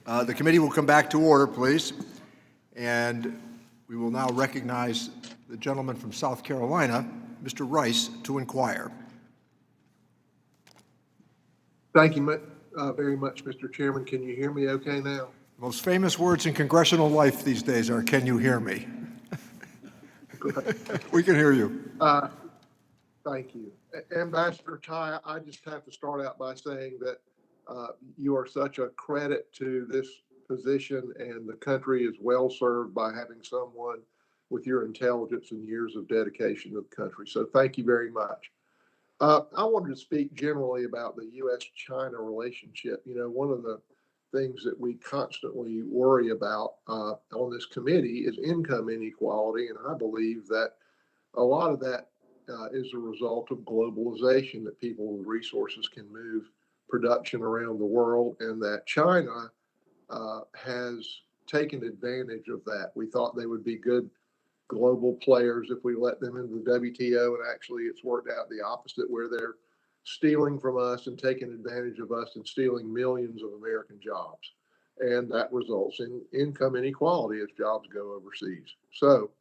The committee will come back to order, please. And we will now recognize the gentleman from South Carolina, Mr. Rice, to inquire. Thank you very much, Mr. Chairman. Can you hear me okay now? Most famous words in congressional life these days are, "Can you hear me?" We can hear you. Thank you. Ambassador Tai, I just have to start out by saying that you are such a credit to this position, and the country is well served by having someone with your intelligence and years of dedication to the country. So thank you very much. I wanted to speak generally about the U.S.-China relationship. You know, one of the things that we constantly worry about on this committee is income inequality, and I believe that a lot of that is a result of globalization, that people with resources can move production around the world, and that China has taken advantage of that. We thought they would be good global players if we let them into the WTO, and actually it's worked out the opposite, where they're stealing from us and taking advantage of us and stealing millions of American jobs. And that results in income inequality as jobs go overseas. So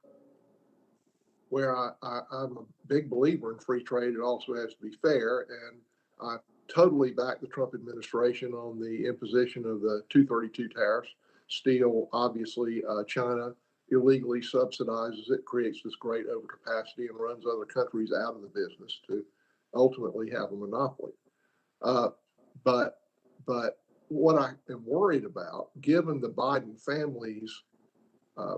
where I'm a big believer in free trade, it also has to be fair. And I totally back the Trump administration on the imposition of the 232 tariffs. Steel, obviously, China illegally subsidizes it, creates this great overcapacity, and runs other countries out of the business to ultimately have a monopoly. But what I am worried about, given the Biden family's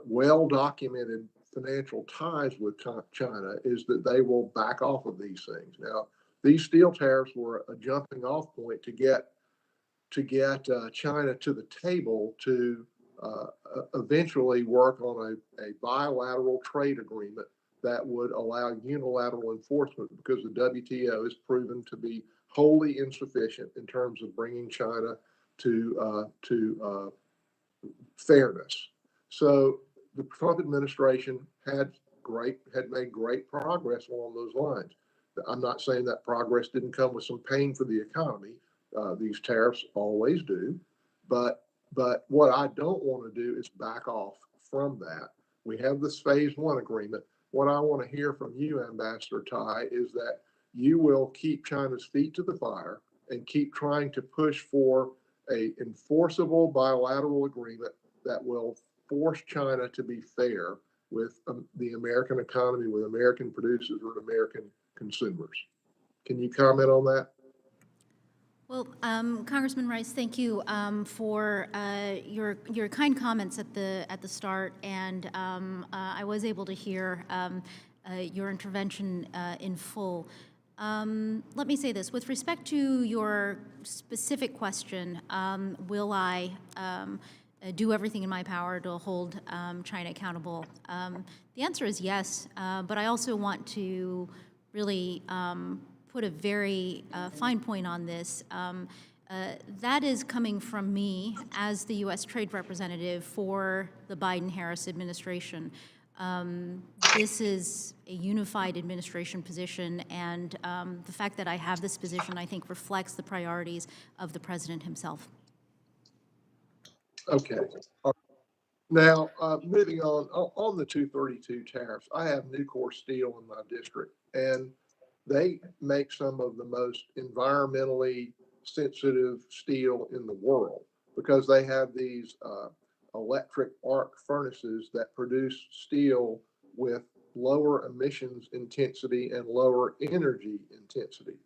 well-documented financial ties with China, is that they will back off of these things. Now, these steel tariffs were a jumping off point to get China to the table to eventually work on a bilateral trade agreement that would allow unilateral enforcement, because the WTO has proven to be wholly insufficient in terms of bringing China to fairness. So the Trump administration had made great progress along those lines. I'm not saying that progress didn't come with some pain for the economy. These tariffs always do, but what I don't want to do is back off from that. We have this phase one agreement. What I want to hear from you, Ambassador Tai, is that you will keep China's feet to the fire and keep trying to push for a enforceable bilateral agreement that will force China to be fair with the American economy, with American producers, with American consumers. Can you comment on that? Well, Congressman Rice, thank you for your kind comments at the start, and I was able to hear your intervention in full. Let me say this: with respect to your specific question, will I do everything in my power to hold China accountable? The answer is yes, but I also want to really put a very fine point on this. That is coming from me as the U.S. trade representative for the Biden-Harris administration. This is a unified administration position, and the fact that I have this position, I think, reflects the priorities of the president himself. Okay. Now, moving on the 232 tariffs, I have Nucor Steel in my district, and they make some of the most environmentally sensitive steel in the world, because they have these electric arc furnaces that produce steel with lower emissions intensity and lower energy intensity.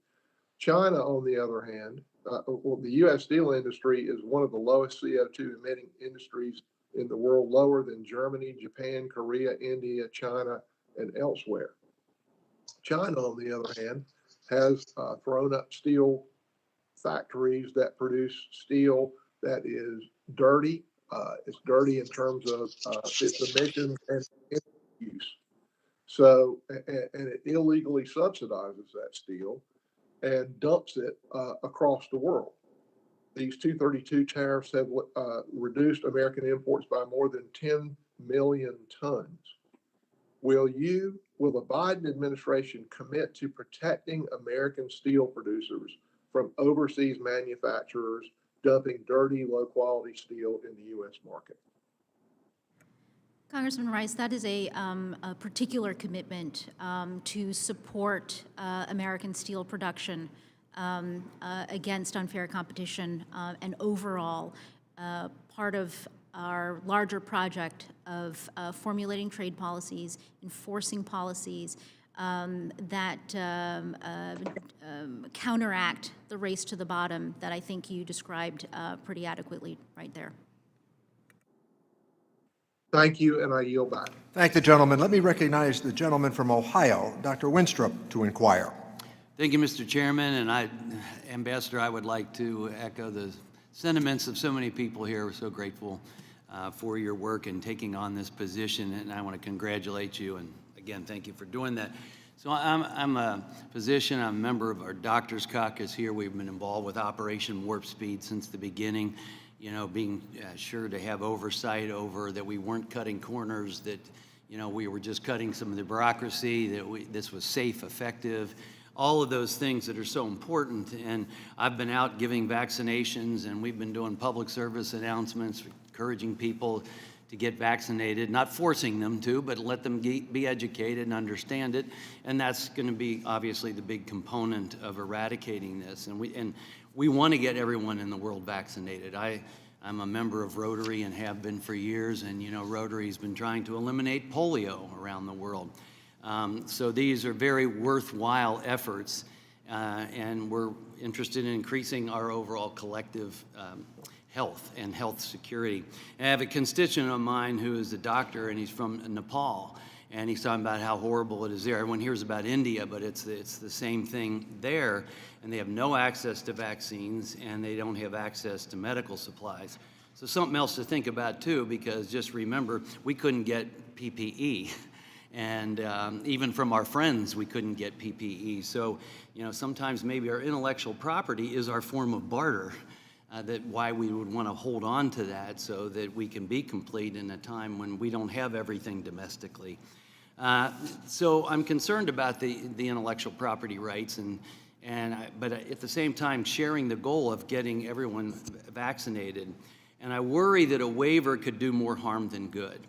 China, on the other hand, the U.S. steel industry is one of the lowest CO2 emitting industries in the world, lower than Germany, Japan, Korea, India, China, and elsewhere. China, on the other hand, has thrown up steel factories that produce steel that is dirty. It's dirty in terms of its emissions and use. So, and it illegally subsidizes that steel and dumps it across the world. These 232 tariffs have reduced American imports by more than 10 million tons. Will the Biden administration commit to protecting American steel producers from overseas manufacturers dumping dirty, low-quality steel in the U.S. market. Congressman Rice, that is a particular commitment to support American steel production against unfair competition and overall part of our larger project of formulating trade policies, enforcing policies that counteract the race to the bottom that I think you described pretty adequately right there. Thank you, and I yield back. Thank the gentleman. Let me recognize the gentleman from Ohio, Dr. Winstrup, to inquire. Thank you, Mr. Chairman, and Ambassador, I would like to echo the sentiments of so many people here. We're so grateful for your work in taking on this position, and I want to congratulate you, and again, thank you for doing that. So I'm a physician, I'm a member of our Doctors Caucus here. We've been involved with Operation Warp Speed since the beginning, you know, being sure to have oversight over that we weren't cutting corners, that, you know, we were just cutting some of the bureaucracy, that this was safe, effective, all of those things that are so important. And I've been out giving vaccinations, and we've been doing public service announcements, encouraging people to get vaccinated, not forcing them to, but let them be educated and understand it. And that's going to be obviously the big component of eradicating this. And we want to get everyone in the world vaccinated. I'm a member of Rotary and have been for years, and you know, Rotary's been trying to eliminate polio around the world. So these are very worthwhile efforts, and we're interested in increasing our overall collective health and health security. And I have a constituent of mine who is a doctor, and he's from Nepal, and he's talking about how horrible it is there. Everyone hears about India, but it's the same thing there, and they have no access to vaccines, and they don't have access to medical supplies. So something else to think about too, because just remember, we couldn't get PPE. And even from our friends, we couldn't get PPE. So, you know, sometimes maybe our intellectual property is our form of barter, that why we would want to hold on to that so that we can be complete in a time when we don't have everything domestically. So I'm concerned about the intellectual property rights, but at the same time sharing the goal of getting everyone vaccinated. And I worry that a waiver could do more harm than good.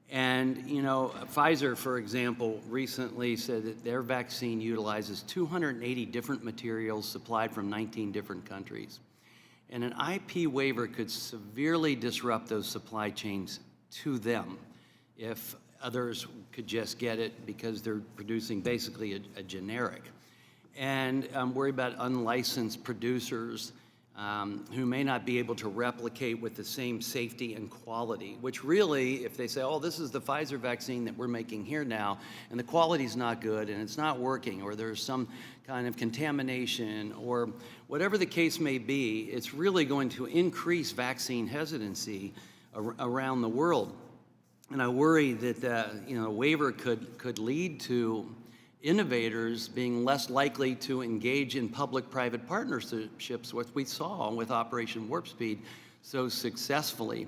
And, you know, Pfizer, for example, recently said that their vaccine utilizes 280 different materials supplied from 19 different countries. And an IP waiver could severely disrupt those supply chains to them if others could just get it because they're producing basically a generic. And I'm worried about unlicensed producers who may not be able to replicate with the same safety and quality, which really, if they say, oh, this is the Pfizer vaccine that we're making here now, and the quality's not good, and it's not working, or there's some kind of contamination, or whatever the case may be, it's really going to increase vaccine hesitancy around the world. And I worry that you know, a waiver could lead to innovators being less likely to engage in public-private partnerships, what we saw with Operation Warp Speed so successfully.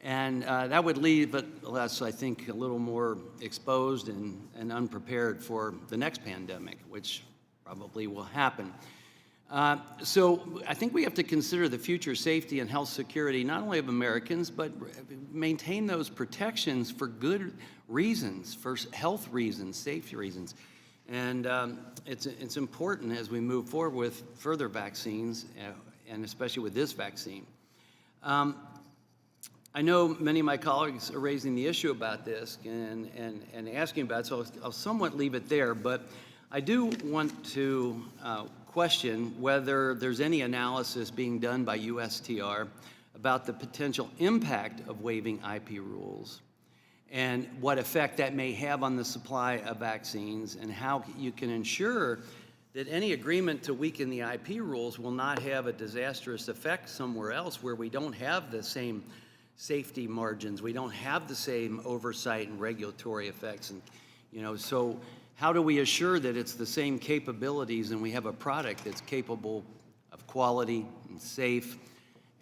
And that would leave us, I think, a little more exposed and unprepared for the next pandemic, which probably will happen. So I think we have to consider the future safety and health security, not only of Americans, but maintain those protections for good reasons, for health reasons, safety reasons. And it's important as we move forward with further vaccines, and especially with this vaccine. I know many of my colleagues are raising the issue about this and asking about it, so I'll somewhat leave it there, but I do want to question whether there's any analysis being done by USTR about the potential impact of waiving IP rules and what effect that may have on the supply of vaccines, and how you can ensure that any agreement to weaken the IP rules will not have a disastrous effect somewhere else where we don't have the same safety margins, we don't have the same oversight and regulatory effects. And, you know, so how do we assure that it's the same capabilities and we have a product that's capable of quality and safe?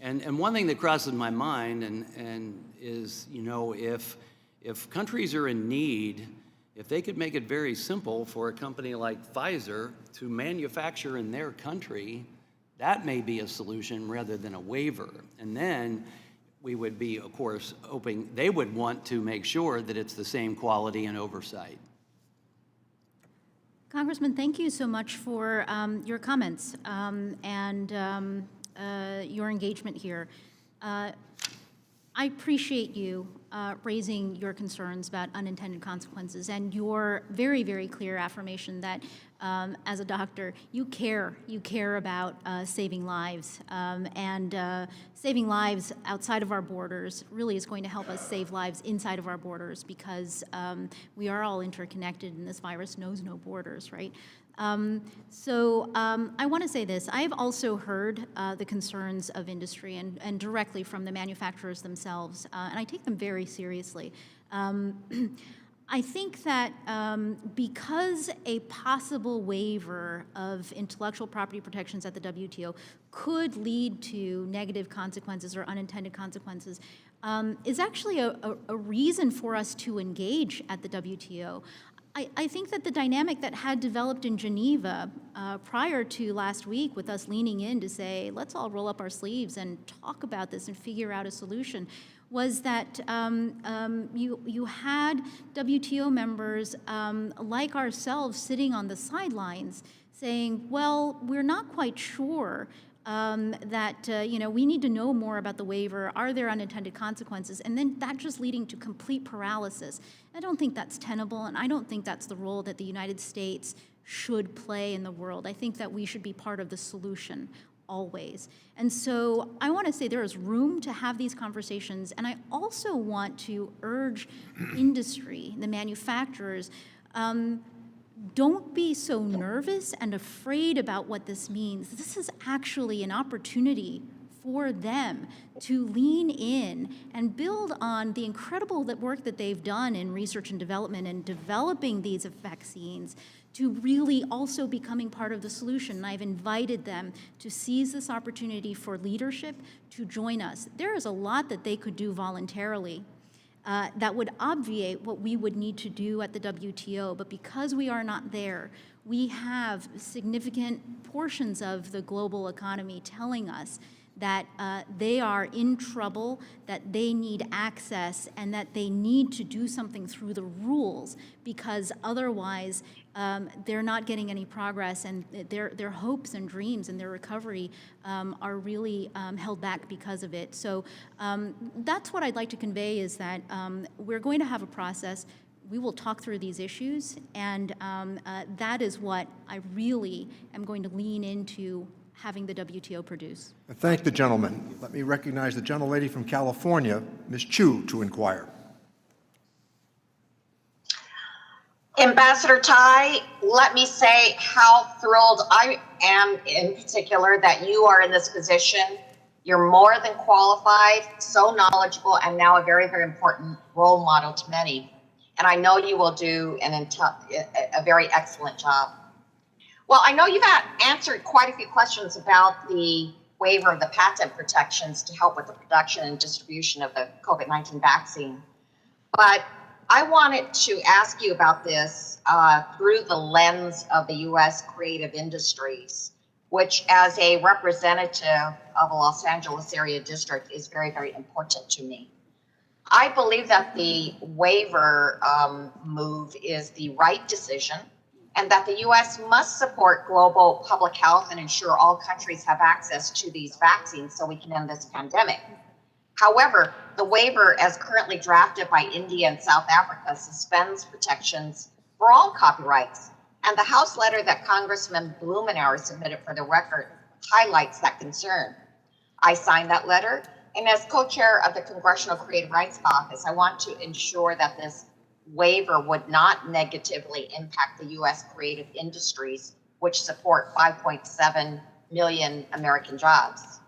And one thing that crosses my mind and is, you know, if countries are in need, if they could make it very simple for a company like Pfizer to manufacture in their country That may be a solution rather than a waiver. And then we would be, of course, hoping they would want to make sure that it's the same quality and oversight. Congressman, thank you so much for your comments and your engagement here. I appreciate you raising your concerns about unintended consequences and your very, very clear affirmation that as a doctor, you care about saving lives. Saving lives outside of our borders really is going to help us save lives inside of our borders because we are all interconnected and this virus knows no borders, right? I want to say this. I have also heard the concerns of industry and directly from the manufacturers themselves, and I take them very seriously. I think that because a possible waiver of intellectual property protections at the WTO could lead to negative consequences or unintended consequences, is actually a reason for us to engage at the WTO. I think that the dynamic that had developed in Geneva prior to last week with us leaning in to say, let's all roll up our sleeves and talk about this and figure out a solution, was that you had WTO members like ourselves sitting on the sidelines saying, well, we're not quite sure that we need to know more about the waiver. Are there unintended consequences? And then that just leading to complete paralysis. I don't think that's tenable, and I don't think that's the role that the United States should play in the world. I think that we should be part of the solution always. And so I want to say there is room to have these conversations, and I also want to urge industry, the manufacturers, don't be so nervous and afraid about what this means. This is actually an opportunity for them to lean in and build on the incredible work that they've done in research and development and developing these vaccines to really also becoming part of the solution. And I've invited them to seize this opportunity for leadership to join us. There is a lot that they could do voluntarily that would obviate what we would need to do at the WTO. But because we are not there, we have significant portions of the global economy telling us that they are in trouble, that they need access, and that they need to do something through the rules because otherwise they're not getting any progress, and their hopes and dreams and their recovery are really held back because of it. So that's what I'd like to convey is that we're going to have a process. We will talk through these issues, and that is what I really am going to lean into having the WTO produce. I thank the gentleman. Let me recognize the gentlelady from California, Ms. Chu, to inquire. Ambassador Tai, let me say how thrilled I am in particular that you are in this position. You're more than qualified, so knowledgeable, and now a very, very important role model to many. And I know you will do a very excellent job. Well, I know you've answered quite a few questions about the waiver of the patent protections to help with the production and distribution of the COVID-19 vaccine. But I wanted to ask you about this through the lens of the U.S. creative industries, which as a representative of a Los Angeles area district is very, very important to me. I believe that the waiver move is the right decision, and that the U.S. must support global public health and ensure all countries have access to these vaccines so we can end this pandemic. However, the waiver as currently drafted by India and South Africa suspends protections for all copyrights. And the House letter that Congressman Blumenauer submitted for the record highlights that concern. I signed that letter, and as co-chair of the Congressional Creative Rights Office, I want to ensure that this waiver would not negatively impact the U.S. creative industries, which support 5.7 million American jobs.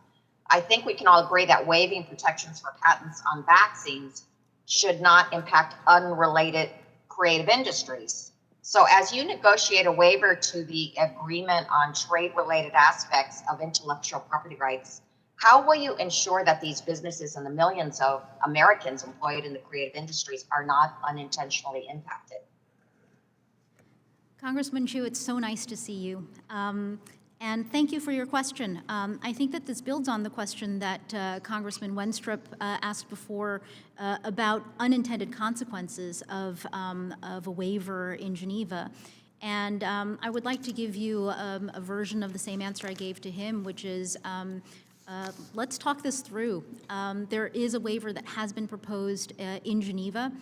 I think we can all agree that waiving protections for patents on vaccines should not impact unrelated creative industries. So as you negotiate a waiver to the agreement on trade-related aspects of intellectual property rights, how will you ensure that these businesses and the millions of Americans employed in the creative industries are not unintentionally impacted? Congressman Chu, it's so nice to see you. And thank you for your question. I think that this builds on the question that Congressman Wenstrup asked before about unintended consequences of a waiver in Geneva. And I would like to give you a version of the same answer I gave to him, which is let's talk this through. There is a waiver that has been proposed in Geneva.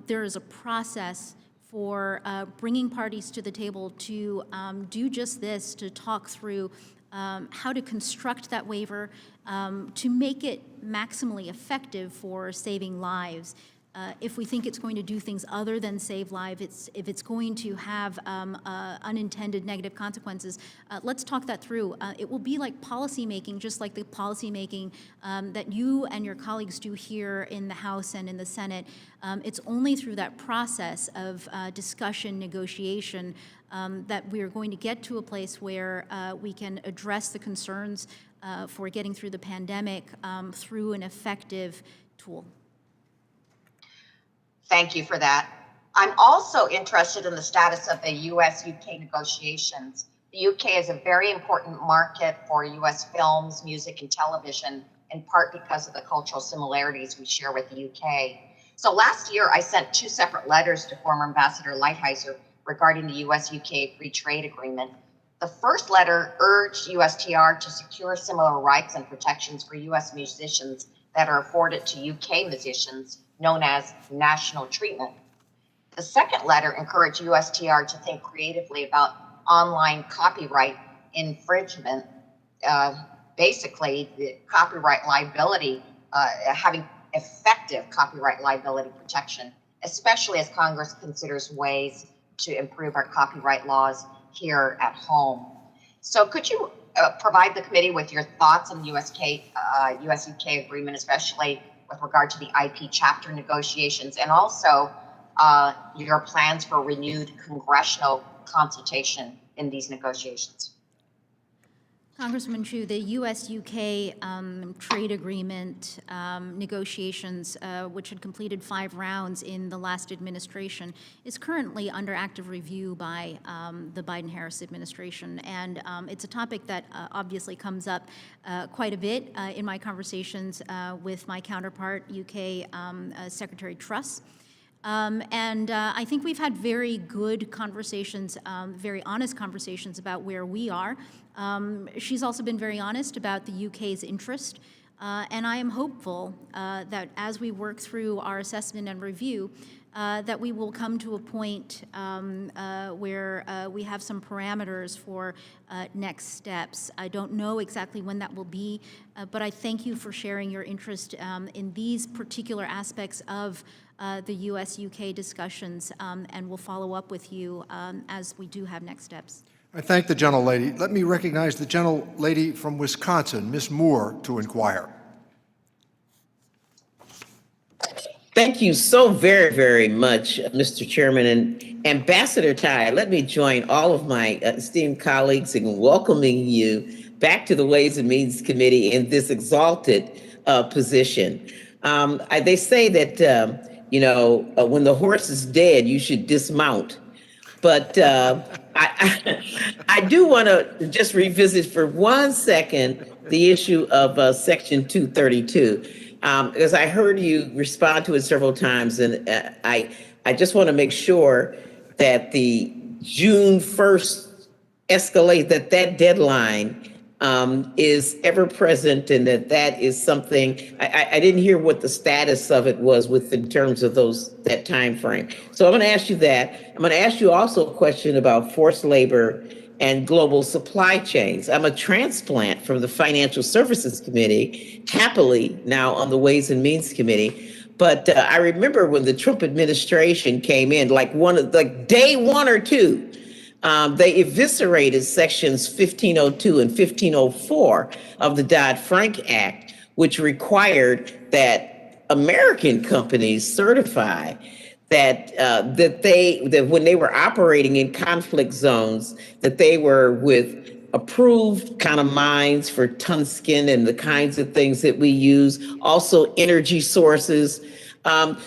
There is a process for bringing parties to the table to do just this, to talk through how to construct that waiver to make it maximally effective for saving lives. If we think it's going to do things other than save lives, if it's going to have unintended negative consequences, let's talk that through. It will be like policy making, just like the policy making that you and your colleagues do here in the House and in the Senate. It's only through that process of discussion, negotiation, that we're going to get to a place where we can address the concerns for getting through the pandemic through an effective tool. Thank you for that. I'm also interested in the status of the US-UK negotiations. The UK is a very important market for US films, music, and television, in part because of the cultural similarities we share with the UK. So last year, I sent 2 separate letters to former Ambassador Lighthizer regarding the US-UK free trade agreement. The first letter urged USTR to secure similar rights and protections for US musicians that are afforded to UK musicians, known as national treatment. The second letter encouraged USTR to think creatively about online copyright infringement, basically the copyright liability, having effective copyright liability protection, especially as Congress considers ways to improve our copyright laws here at home. So could you provide the committee with your thoughts on the US-UK agreement, especially with regard to the IP chapter negotiations, and also your plans for renewed congressional consultation in these negotiations? Congressman Chu, the US-UK trade agreement negotiations, which had completed 5 rounds in the last administration, is currently under active review by the Biden-Harris administration. And it's a topic that obviously comes up quite a bit in my conversations with my counterpart, UK Secretary Truss. And I think we've had very good conversations, very honest conversations about where we are. She's also been very honest about the UK's interest, and I am hopeful that as we work through our assessment and review, that we will come to a point where we have some parameters for next steps. I don't know exactly when that will be, but I thank you for sharing your interest in these particular aspects of the US-UK discussions, and we'll follow up with you as we do have next steps. I thank the gentlelady. Let me recognize the gentlelady from Wisconsin, Ms. Moore, to inquire. Thank you so very, very much, Mr. Chairman. And Ambassador Tai, let me join all of my esteemed colleagues in welcoming you back to the Ways and Means Committee in this exalted position. They say that, when the horse is dead, you should dismount. But I do want to just revisit for 1 second the issue of Section 232, because I heard you respond to it several times, and I just want to make sure that the June 1st escalate, that deadline is ever present, and that is something I didn't hear what the status of it was in terms of that time frame. So I'm going to ask you that. I'm going to ask you also a question about forced labor and global supply chains. I'm a transplant from the Financial Services Committee, happily now on the Ways and Means Committee. But I remember when the Trump administration came in, like day 1 or 2. They eviscerated sections 1502 and 1504 of the Dodd-Frank Act, which required that American companies certify that when they were operating in conflict zones, that they were with approved kind of mines for tungsten and the kinds of things that we use, also energy sources,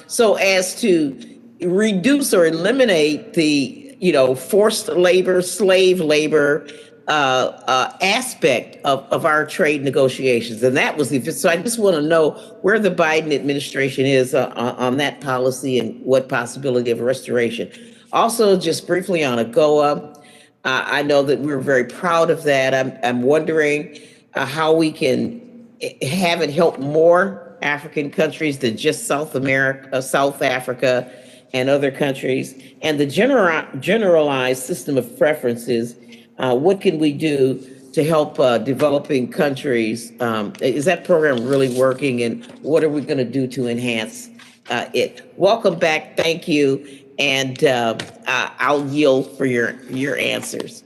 so as to reduce or eliminate the forced labor, slave labor aspect of our trade negotiations. And that was so I just want to know where the Biden administration is on that policy and what possibility of restoration. Also, just briefly on AGOA, I know that we're very proud of that. I'm wondering how we can have it help more African countries than just South America, South Africa, and other countries. And the generalized system of preferences, what can we do to help developing countries? Is that program really working, and what are we going to do to enhance it? Welcome back. Thank you. And I'll yield for your answers.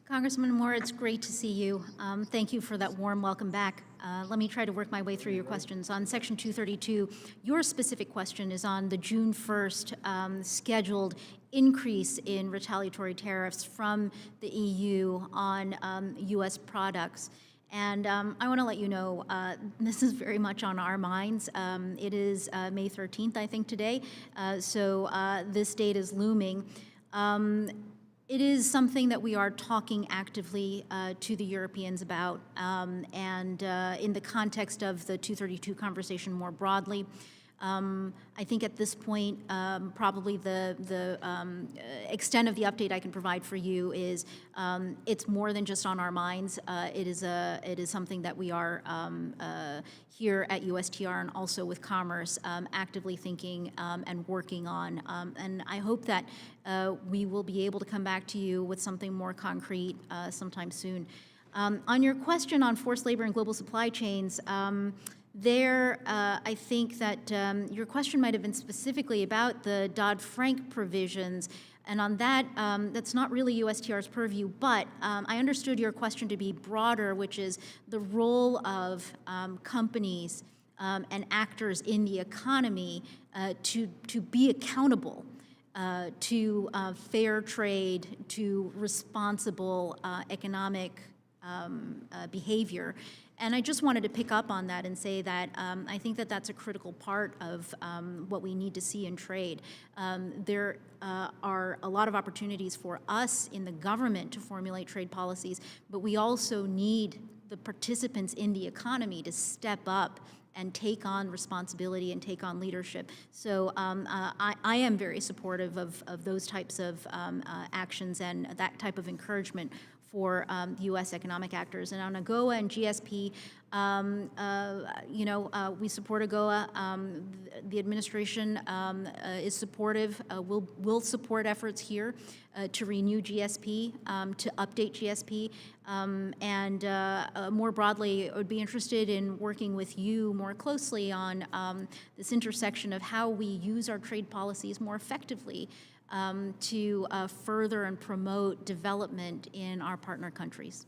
Congressman Moore, it's great to see you. Thank you for that warm welcome back. Let me try to work my way through your questions. On Section 232, your specific question is on the June 1st scheduled increase in retaliatory tariffs from the EU on U.S. products. And I want to let you know, this is very much on our minds. It is May 13th, I think, today. So this date is looming. It is something that we are talking actively to the Europeans about, and in the context of the 232 conversation more broadly. I think at this point, probably the extent of the update I can provide for you is it's more than just on our minds. It is something that we are here at USTR and also with Commerce actively thinking and working on. And I hope that we will be able to come back to you with something more concrete sometime soon. On your question on forced labor and global supply chains, I think that your question might have been specifically about the Dodd-Frank provisions, and on that, that's not really USTR's purview, but I understood your question to be broader, which is the role of companies and actors in the economy to be accountable to fair trade, to responsible economic behavior. And I just wanted to pick up on that and say that I think that that's a critical part of what we need to see in trade. There are a lot of opportunities for us in the government to formulate trade policies, but we also need the participants in the economy to step up and take on responsibility and take on leadership. So I am very supportive of those types of actions and that type of encouragement for U.S. economic actors. And on AGOA and GSP, we support AGOA. The administration is supportive. We'll support efforts here to renew GSP, to update GSP, and more broadly, I would be interested in working with you more closely on this intersection of how we use our trade policies more effectively to further and promote development in our partner countries.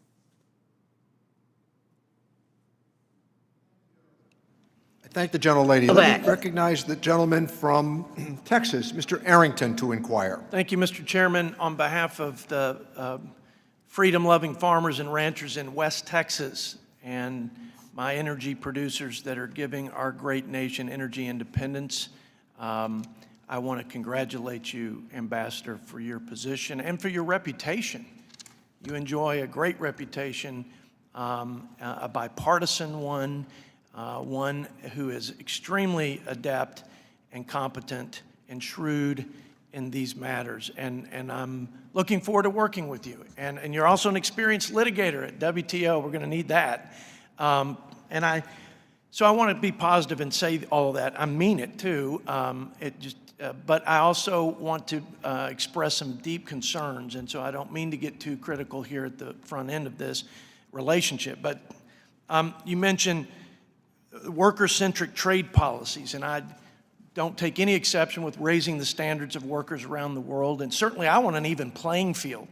I thank the gentlelady. Let me recognize the gentleman from Texas, Mr. Arrington, to inquire. Thank you, Mr. Chairman. On behalf of the freedom-loving farmers and ranchers in West Texas and my energy producers that are giving our great nation energy independence, I want to congratulate you, Ambassador, for your position and for your reputation. You enjoy a great reputation, a bipartisan one, one who is extremely adept and competent and shrewd in these matters. And I'm looking forward to working with you. And you're also an experienced litigator at WTO. We're going to need that. So I want to be positive and say all of that. I mean it, too. But I also want to express some deep concerns, and so I don't mean to get too critical here at the front end of this relationship. But you mentioned worker-centric trade policies, and I don't take any exception with raising the standards of workers around the world, and certainly I want an even playing field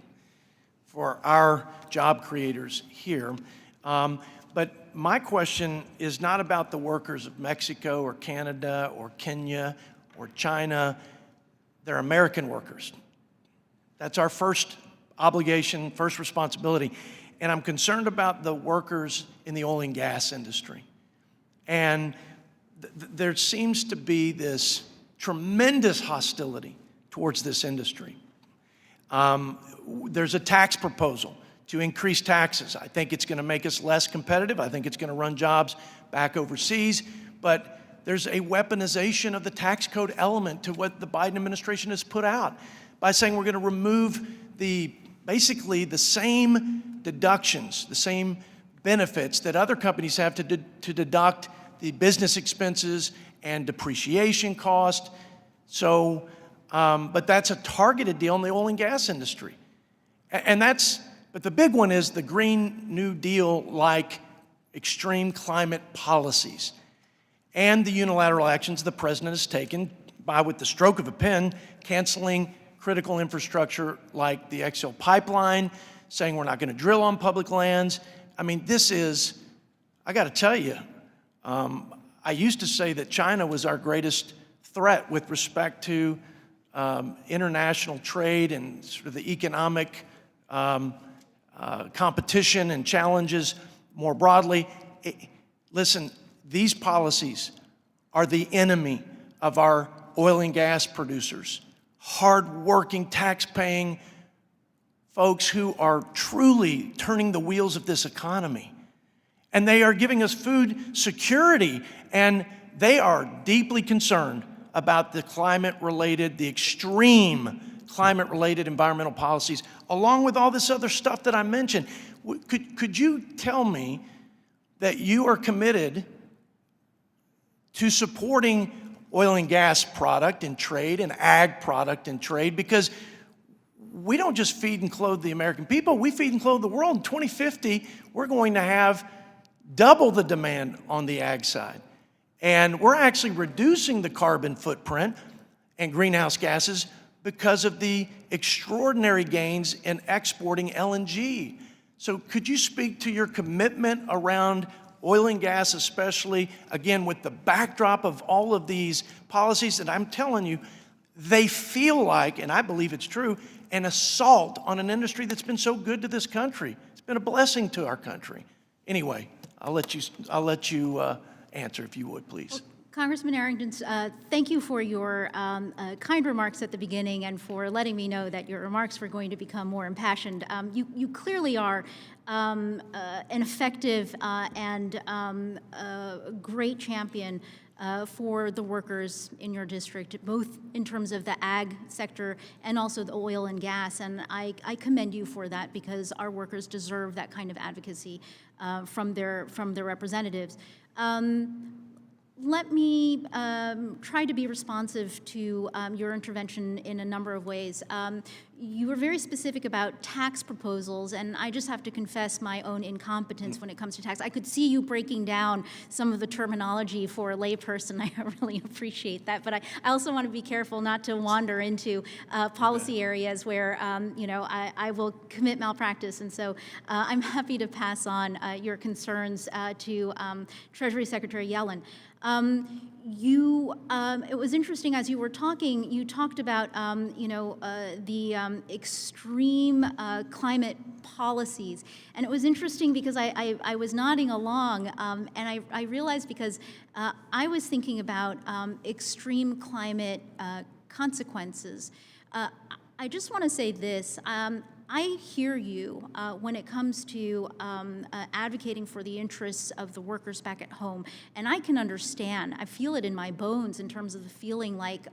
for our job creators here. But my question is not about the workers of Mexico or Canada or Kenya or China. They're American workers. That's our first obligation, first responsibility. And I'm concerned about the workers in the oil and gas industry. And there seems to be this tremendous hostility towards this industry. There's a tax proposal to increase taxes. I think it's going to make us less competitive. I think it's going to run jobs back overseas. But there's a weaponization of the tax code element to what the Biden administration has put out by saying we're going to remove basically the same deductions, the same benefits that other companies have to deduct the business expenses and depreciation cost. So, but that's a targeted deal in the oil and gas industry. But the big one is the Green New Deal-like extreme climate policies and the unilateral actions the president has taken by, with the stroke of a pen, canceling critical infrastructure like the XL pipeline, saying we're not going to drill on public lands. I mean, this is, I got to tell you, I used to say that China was our greatest threat with respect to international trade and sort of the economic competition and challenges more broadly. Listen, these policies are the enemy of our oil and gas producers, hard-working, tax-paying folks who are truly turning the wheels of this economy. And they are giving us food security, and they are deeply concerned about the climate-related, the extreme climate-related environmental policies, along with all this other stuff that I mentioned. Could you tell me that you are committed to supporting oil and gas product and trade and ag product and trade? Because we don't just feed and clothe the American people, we feed and clothe the world. In 2050, we're going to have double the demand on the ag side. And we're actually reducing the carbon footprint and greenhouse gases because of the extraordinary gains in exporting LNG. So could you speak to your commitment around oil and gas, especially, again, with the backdrop of all of these policies that I'm telling you, they feel like, and I believe it's true, an assault on an industry that's been so good to this country. It's been a blessing to our country. Anyway, I'll let you answer if you would, please. Well, Congressman Arrington, thank you for your kind remarks at the beginning and for letting me know that your remarks were going to become more impassioned. You clearly are an effective and great champion for the workers in your district, both in terms of the ag sector and also the oil and gas. And I commend you for that, because our workers deserve that kind of advocacy from their representatives. Let me try to be responsive to your intervention in a number of ways. You were very specific about tax proposals, and I just have to confess my own incompetence when it comes to tax. I could see you breaking down some of the terminology for a layperson. I really appreciate that, but I also want to be careful not to wander into policy areas where I will commit malpractice, and so I'm happy to pass on your concerns to Treasury Secretary Yellen. It was interesting as you were talking, you talked about, the extreme climate policies. And it was interesting because I was nodding along, and I realized, because I was thinking about extreme climate consequences. I just want to say this. I hear you when it comes to advocating for the interests of the workers back at home, and I can understand. I feel it in my bones in terms of the feeling like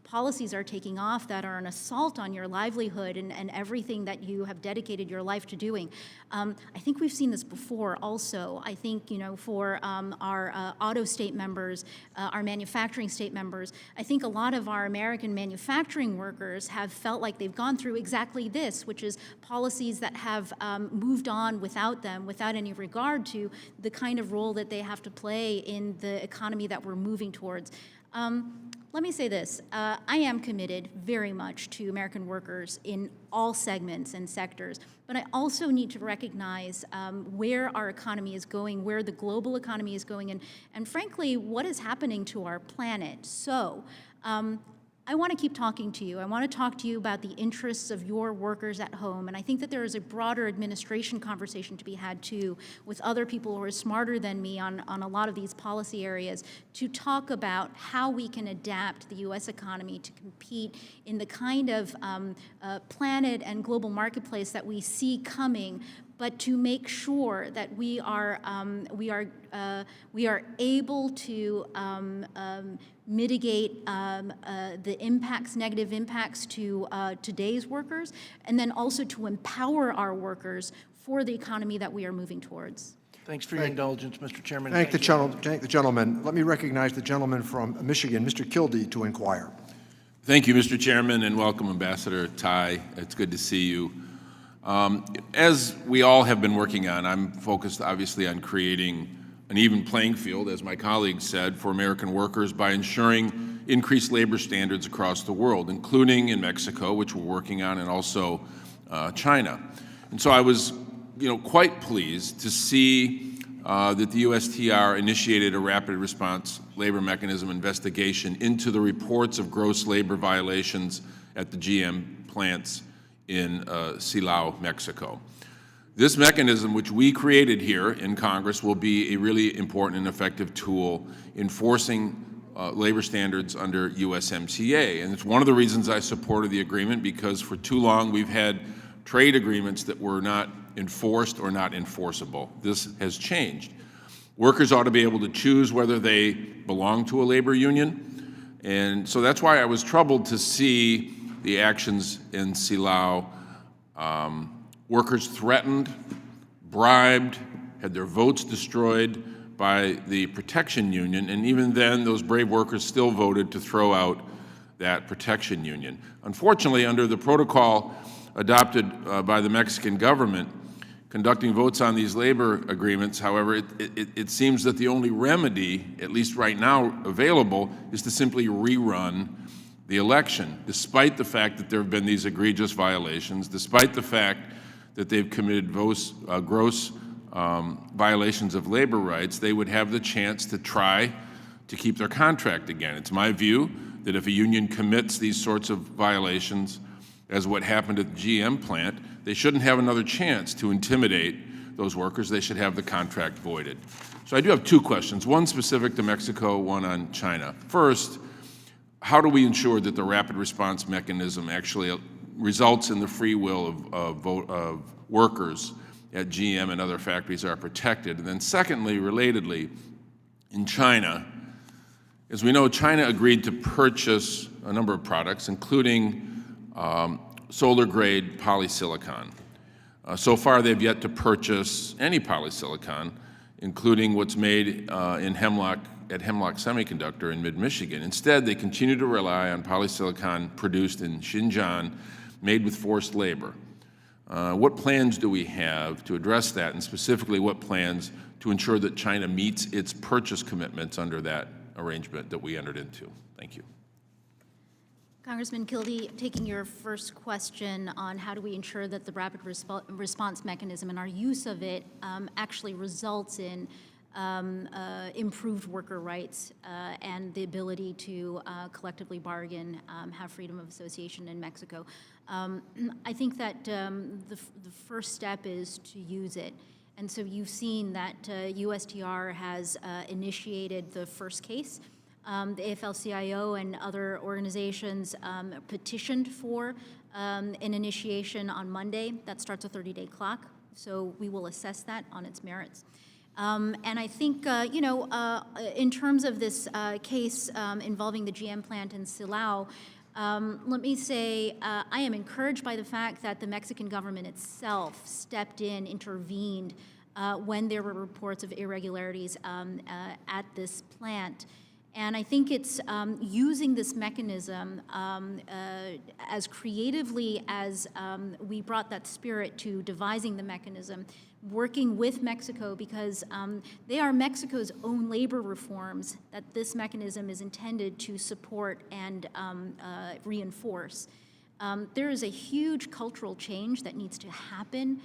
policies are taking off that are an assault on your livelihood and everything that you have dedicated your life to doing. I think we've seen this before also. I think, for our auto state members, our manufacturing state members, I think a lot of our American manufacturing workers have felt like they've gone through exactly this, which is policies that have moved on without them, without any regard to the kind of role that they have to play in the economy that we're moving towards. Let me say this. I am committed very much to American workers in all segments and sectors, but I also need to recognize where our economy is going, where the global economy is going, and frankly, what is happening to our planet. So, I want to keep talking to you. I want to talk to you about the interests of your workers at home. And I think that there is a broader administration conversation to be had too with other people who are smarter than me on a lot of these policy areas to talk about how we can adapt the U.S. economy to compete in the kind of planet and global marketplace that we see coming, but to make sure that we are able to mitigate the impacts, negative impacts to today's workers, and then also to empower our workers for the economy that we are moving towards. Thanks for your indulgence, Mr. Chairman. Thank the gentleman. Let me recognize the gentleman from Michigan, Mr. Kildee, to inquire. Thank you, Mr. Chairman, and welcome, Ambassador Tai. It's good to see you. As we all have been working on, I'm focused obviously on creating an even playing field, as my colleagues said, for American workers by ensuring increased labor standards across the world, including in Mexico, which we're working on, and also China. And so I was, quite pleased to see that the USTR initiated a rapid response labor mechanism investigation into the reports of gross labor violations at the GM plants in Silao, Mexico. This mechanism, which we created here in Congress, will be a really important and effective tool enforcing labor standards under USMCA. And it's one of the reasons I supported the agreement, because for too long we've had trade agreements that were not enforced or not enforceable. This has changed. Workers ought to be able to choose whether they belong to a labor union. And so that's why I was troubled to see the actions in Silao. Workers threatened, bribed, had their votes destroyed by the protection union, and even then those brave workers still voted to throw out that protection union. Unfortunately, under the protocol adopted by the Mexican government, conducting votes on these labor agreements, however, it seems that the only remedy, at least right now available, is to simply rerun the election, despite the fact that there have been these egregious violations, despite the fact that they've committed gross violations of labor rights. They would have the chance to try to keep their contract again. It's my view that if a union commits these sorts of violations, as what happened at the GM plant, they shouldn't have another chance to intimidate those workers. They should have the contract voided. So I do have two questions, one specific to Mexico, one on China. First, how do we ensure that the rapid response mechanism actually results in the free will of workers at GM and other factories are protected? And then secondly, relatedly, in China, as we know, China agreed to purchase a number of products, including solar-grade polysilicon. So far, they've yet to purchase any polysilicon, including what's made at Hemlock Semiconductor in mid-Michigan. Instead, they continue to rely on polysilicon produced in Xinjiang, made with forced labor. What plans do we have to address that, and specifically what plans to ensure that China meets its purchase commitments under that arrangement that we entered into? Thank you. Congressman Kildee, taking your first question on how do we ensure that the rapid response mechanism and our use of it actually results in improved worker rights and the ability to collectively bargain, have freedom of association in Mexico. I think that the first step is to use it. And so you've seen that USTR has initiated the first case. The AFL-CIO and other organizations petitioned for an initiation on Monday. That starts a 30-day clock, so we will assess that on its merits. And I think, in terms of this case involving the GM plant in Silao, let me say I am encouraged by the fact that the Mexican government itself stepped in, intervened when there were reports of irregularities at this plant. And I think it's using this mechanism as creatively as we brought that spirit to devising the mechanism, working with Mexico, because they are Mexico's own labor reforms that this mechanism is intended to support and reinforce. There is a huge cultural change that needs to happen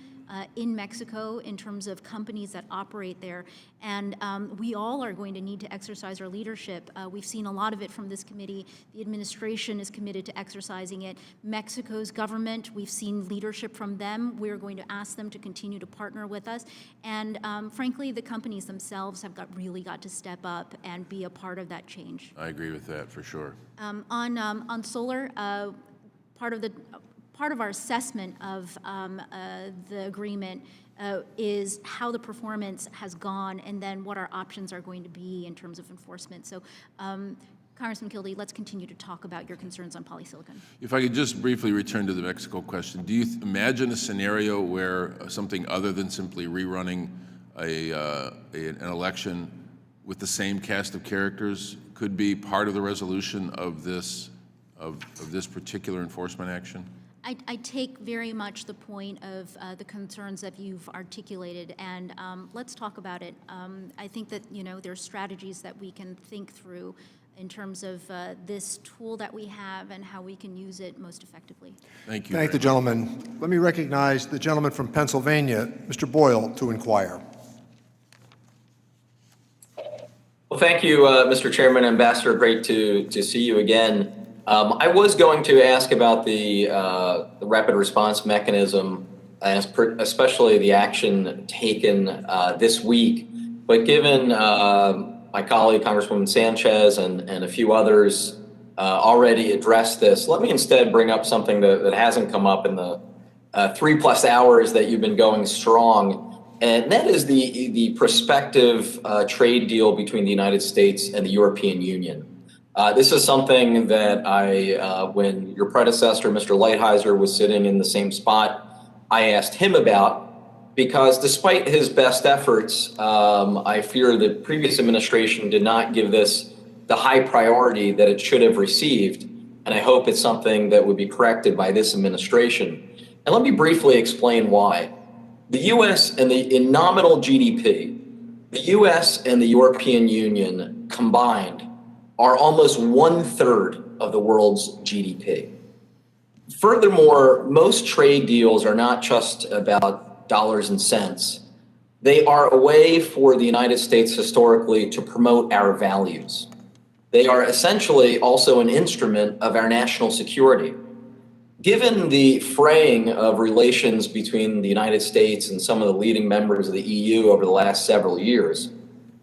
in Mexico in terms of companies that operate there. And we all are going to need to exercise our leadership. We've seen a lot of it from this committee. The administration is committed to exercising it. Mexico's government, we've seen leadership from them. We're going to ask them to continue to partner with us. And frankly, the companies themselves have really got to step up and be a part of that change. I agree with that for sure. On solar, part of our assessment of the agreement is how the performance has gone, and then what our options are going to be in terms of enforcement. So, Congressman Kildee, let's continue to talk about your concerns on polysilicon. If I could just briefly return to the Mexico question, do you imagine a scenario where something other than simply rerunning an election with the same cast of characters could be part of the resolution of this particular enforcement action? I take very much the point of the concerns that you've articulated, and let's talk about it. I think that, there's strategies that we can think through in terms of this tool that we have and how we can use it most effectively. Thank you. Thank the gentleman. Let me recognize the gentleman from Pennsylvania, Mr. Boyle, to inquire. Well, thank you, Mr. Chairman. Ambassador, great to see you again. I was going to ask about the rapid response mechanism, especially the action taken this week. But given my colleague, Congresswoman Sanchez, and a few others already addressed this, let me instead bring up something that hasn't come up in the 3+ hours that you've been going strong. And that is the prospective trade deal between the United States and the European Union. This is something that when your predecessor, Mr. Lighthizer, was sitting in the same spot, I asked him about, because despite his best efforts, I fear the previous administration did not give this the high priority that it should have received. And I hope it's something that would be corrected by this administration. And let me briefly explain why. The U.S. and in nominal GDP, the U.S. and the European Union combined are almost 1/3 of the world's GDP. Furthermore, most trade deals are not just about dollars and cents. They are a way for the United States historically to promote our values. They are essentially also an instrument of our national security. Given the fraying of relations between the United States and some of the leading members of the EU over the last several years,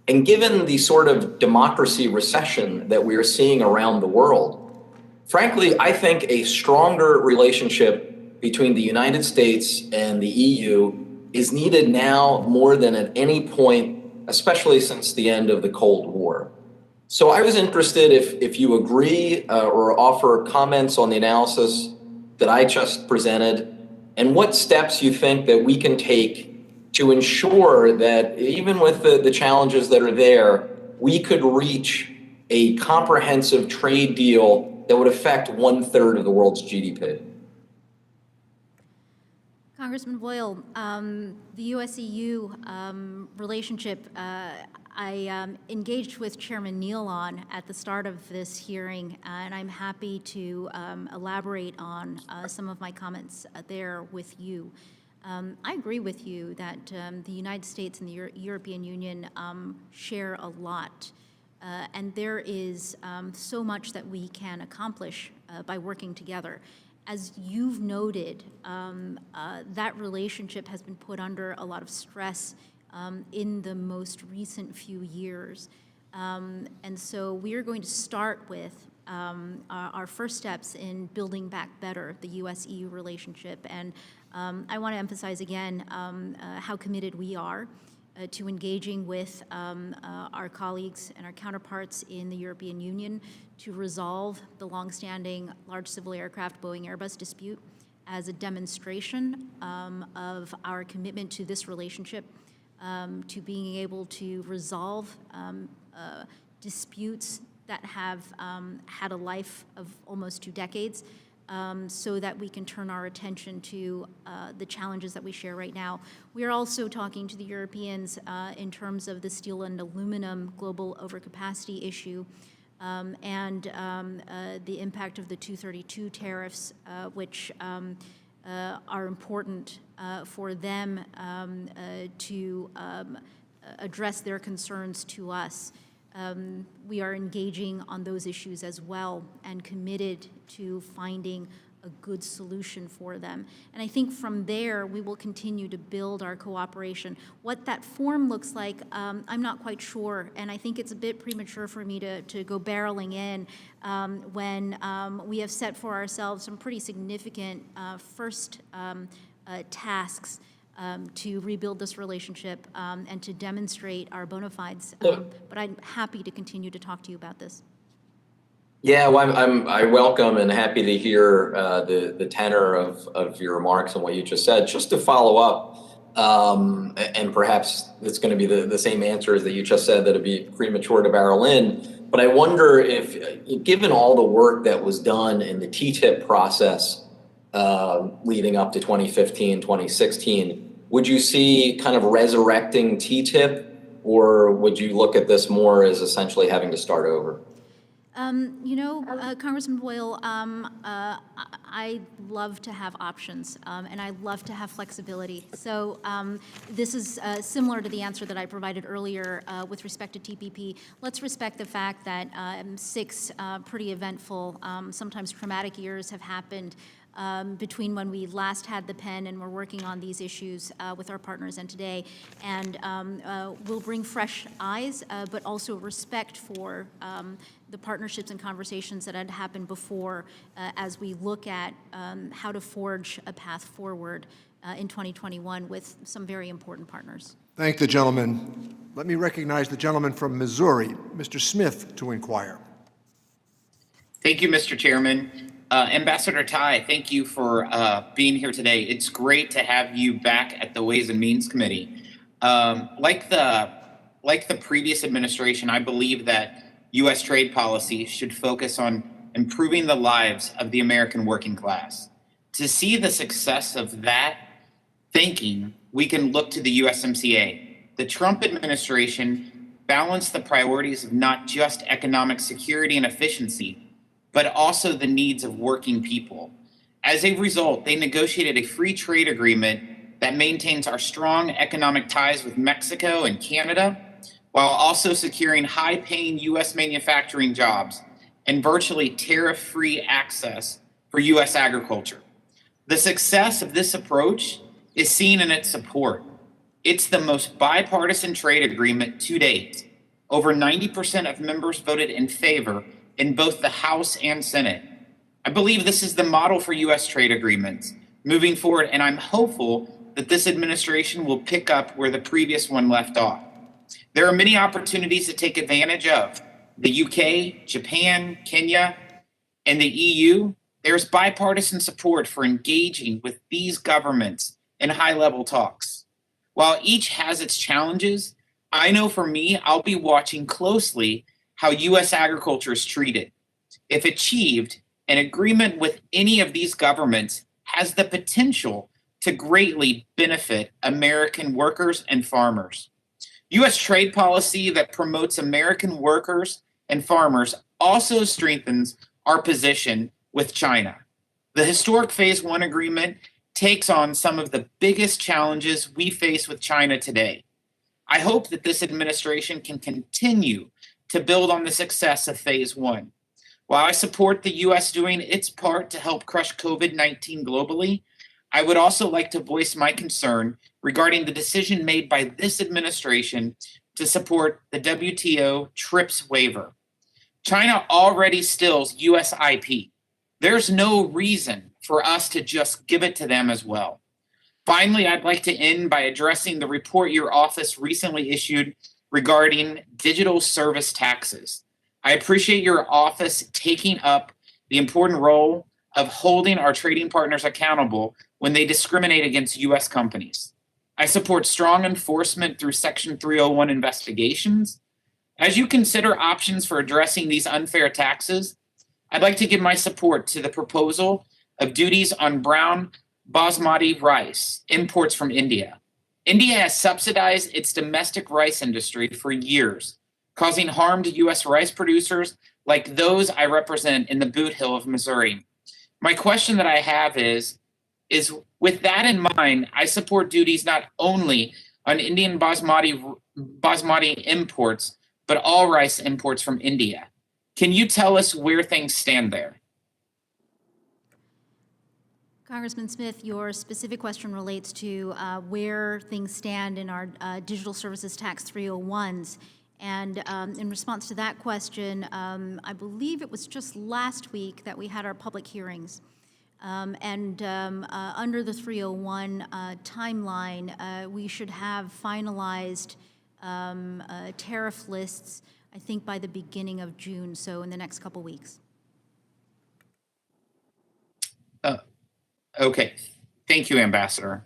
and given the sort of democracy recession that we are seeing around the world, frankly, I think a stronger relationship between the United States and the EU is needed now more than at any point, especially since the end of the Cold War. So I was interested if you agree or offer comments on the analysis that I just presented, and what steps you think that we can take to ensure that even with the challenges that are there, we could reach a comprehensive trade deal that would affect 1/3 of the world's GDP. Congressman Boyle, the US-EU relationship, I engaged with Chairman Neal on at the start of this hearing, and I'm happy to elaborate on some of my comments there with you. I agree with you that the United States and the European Union share a lot, and there is so much that we can accomplish by working together. As you've noted, that relationship has been put under a lot of stress in the most recent few years. And so we are going to start with our first steps in building back better the US-EU relationship. And I want to emphasize again how committed we are to engaging with our colleagues and our counterparts in the European Union to resolve the longstanding large civil aircraft Boeing Airbus dispute as a demonstration of our commitment to this relationship, to being able to resolve disputes that have had a life of almost 2 decades, so that we can turn our attention to the challenges that we share right now. We are also talking to the Europeans in terms of the steel and aluminum global overcapacity issue, and the impact of the 232 tariffs, which are important for them to address their concerns to us. We are engaging on those issues as well and committed to finding a good solution for them. And I think from there, we will continue to build our cooperation. What that form looks like, I'm not quite sure, and I think it's a bit premature for me to go barreling in when we have set for ourselves some pretty significant first tasks to rebuild this relationship and to demonstrate our bona fides. But I'm happy to continue to talk to you about this. Yeah, well, I welcome and happy to hear the tenor of your remarks and what you just said. Just to follow up, and perhaps it's going to be the same answers that you just said, that it'd be premature to barrel in. But I wonder if, given all the work that was done in the TTIP process leading up to 2015, 2016, would you see kind of resurrecting TTIP, or would you look at this more as essentially having to start over? Congressman Boyle, I love to have options, and I love to have flexibility. So this is similar to the answer that I provided earlier with respect to TPP. Let's respect the fact that 6 pretty eventful, sometimes traumatic years have happened between when we last had the pen and we're working on these issues with our partners and today. And we'll bring fresh eyes, but also respect for the partnerships and conversations that had happened before as we look at how to forge a path forward in 2021 with some very important partners. Thank the gentleman. Let me recognize the gentleman from Missouri, Mr. Smith, to inquire. Thank you, Mr. Chairman. Ambassador Tai, thank you for being here today. It's great to have you back at the Ways and Means Committee. Like the previous administration, I believe that U.S. trade policy should focus on improving the lives of the American working class. To see the success of that thinking, we can look to the USMCA. The Trump administration balanced the priorities of not just economic security and efficiency, but also the needs of working people. As a result, they negotiated a free trade agreement that maintains our strong economic ties with Mexico and Canada, while also securing high-paying U.S. manufacturing jobs and virtually tariff-free access for U.S. agriculture. The success of this approach is seen in its support. It's the most bipartisan trade agreement to date. Over 90% of members voted in favor in both the House and Senate. I believe this is the model for U.S. trade agreements moving forward, and I'm hopeful that this administration will pick up where the previous one left off. There are many opportunities to take advantage of. The UK, Japan, Kenya, and the EU, there's bipartisan support for engaging with these governments in high-level talks. While each has its challenges, I know for me, I'll be watching closely how U.S. agriculture is treated. If achieved, an agreement with any of these governments has the potential to greatly benefit American workers and farmers. U.S. trade policy that promotes American workers and farmers also strengthens our position with China. The historic Phase 1 agreement takes on some of the biggest challenges we face with China today. I hope that this administration can continue to build on the success of Phase 1. While I support the U.S. doing its part to help crush COVID-19 globally, I would also like to voice my concern regarding the decision made by this administration to support the WTO TRIPS waiver. China already steals U.S. IP. There's no reason for us to just give it to them as well. Finally, I'd like to end by addressing the report your office recently issued regarding digital service taxes. I appreciate your office taking up the important role of holding our trading partners accountable when they discriminate against U.S. companies. I support strong enforcement through Section 301 investigations. As you consider options for addressing these unfair taxes, I'd like to give my support to the proposal of duties on brown basmati rice imports from India. India has subsidized its domestic rice industry for years, causing harm to U.S. rice producers like those I represent in the Boot Hill of Missouri. My question that I have is is with that in mind, I support duties not only on Indian basmati imports, but all rice imports from India. Can you tell us where things stand there? Congressman Smith, your specific question relates to where things stand in our Digital Services Tax 301s. And in response to that question, I believe it was just last week that we had our public hearings. Under the 301 timeline, we should have finalized tariff lists, I think, by the beginning of June, so in the next couple weeks. Okay. Thank you, Ambassador.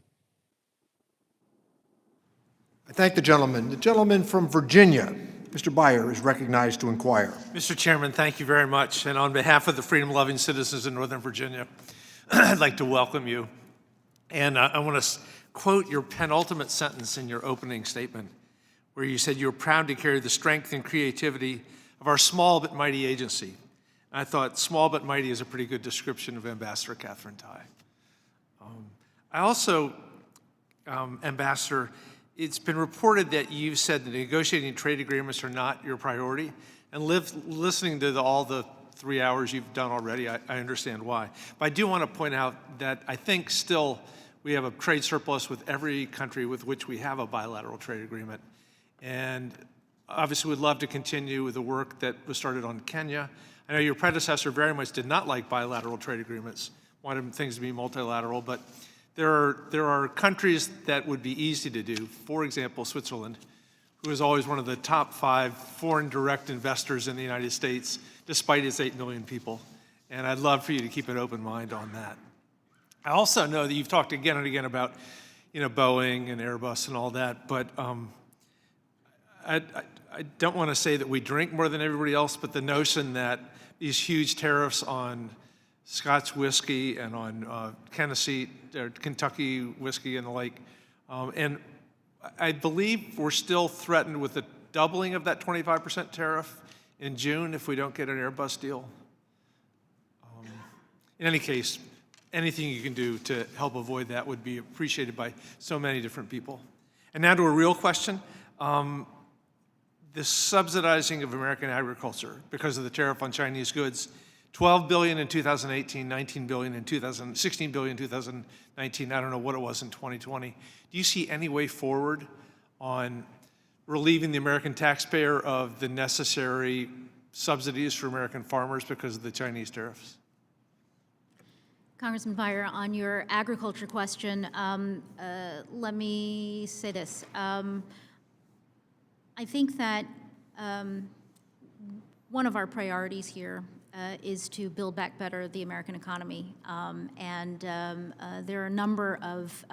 I thank the gentleman. The gentleman from Virginia, Mr. Byer, is recognized to inquire. Mr. Chairman, thank you very much. And on behalf of the freedom-loving citizens in Northern Virginia, I'd like to welcome you. And I want to quote your penultimate sentence in your opening statement, where you said you're proud to carry the strength and creativity of our small but mighty agency. And I thought small but mighty is a pretty good description of Ambassador Catherine Tai. I also, Ambassador, it's been reported that you've said that negotiating trade agreements are not your priority. And listening to all the 3 hours you've done already, I understand why. But I do want to point out that I think still we have a trade surplus with every country with which we have a bilateral trade agreement. And obviously we'd love to continue with the work that was started on Kenya. I know your predecessor very much did not like bilateral trade agreements, wanted things to be multilateral, but there are countries that would be easy to do. For example, Switzerland, who is always one of the top 5 foreign direct investors in the United States, despite its 8 million people. And I'd love for you to keep an open mind on that. I also know that you've talked again and again about, Boeing and Airbus and all that, but I don't want to say that we drink more than everybody else, but the notion that these huge tariffs on Scotch whiskey and on Kentucky whiskey and the like. And I believe we're still threatened with a doubling of that 25% tariff in June if we don't get an Airbus deal. In any case, anything you can do to help avoid that would be appreciated by so many different people. And now to a real question. The subsidizing of American agriculture because of the tariff on Chinese goods, $12 billion in 2018, $19 billion in 16 billion in 2019. I don't know what it was in 2020. Do you see any way forward on relieving the American taxpayer of the necessary subsidies for American farmers because of the Chinese tariffs? Congressman Byer, on your agriculture question, let me say this. I think that one of our priorities here is to build back better the American economy. There are a number of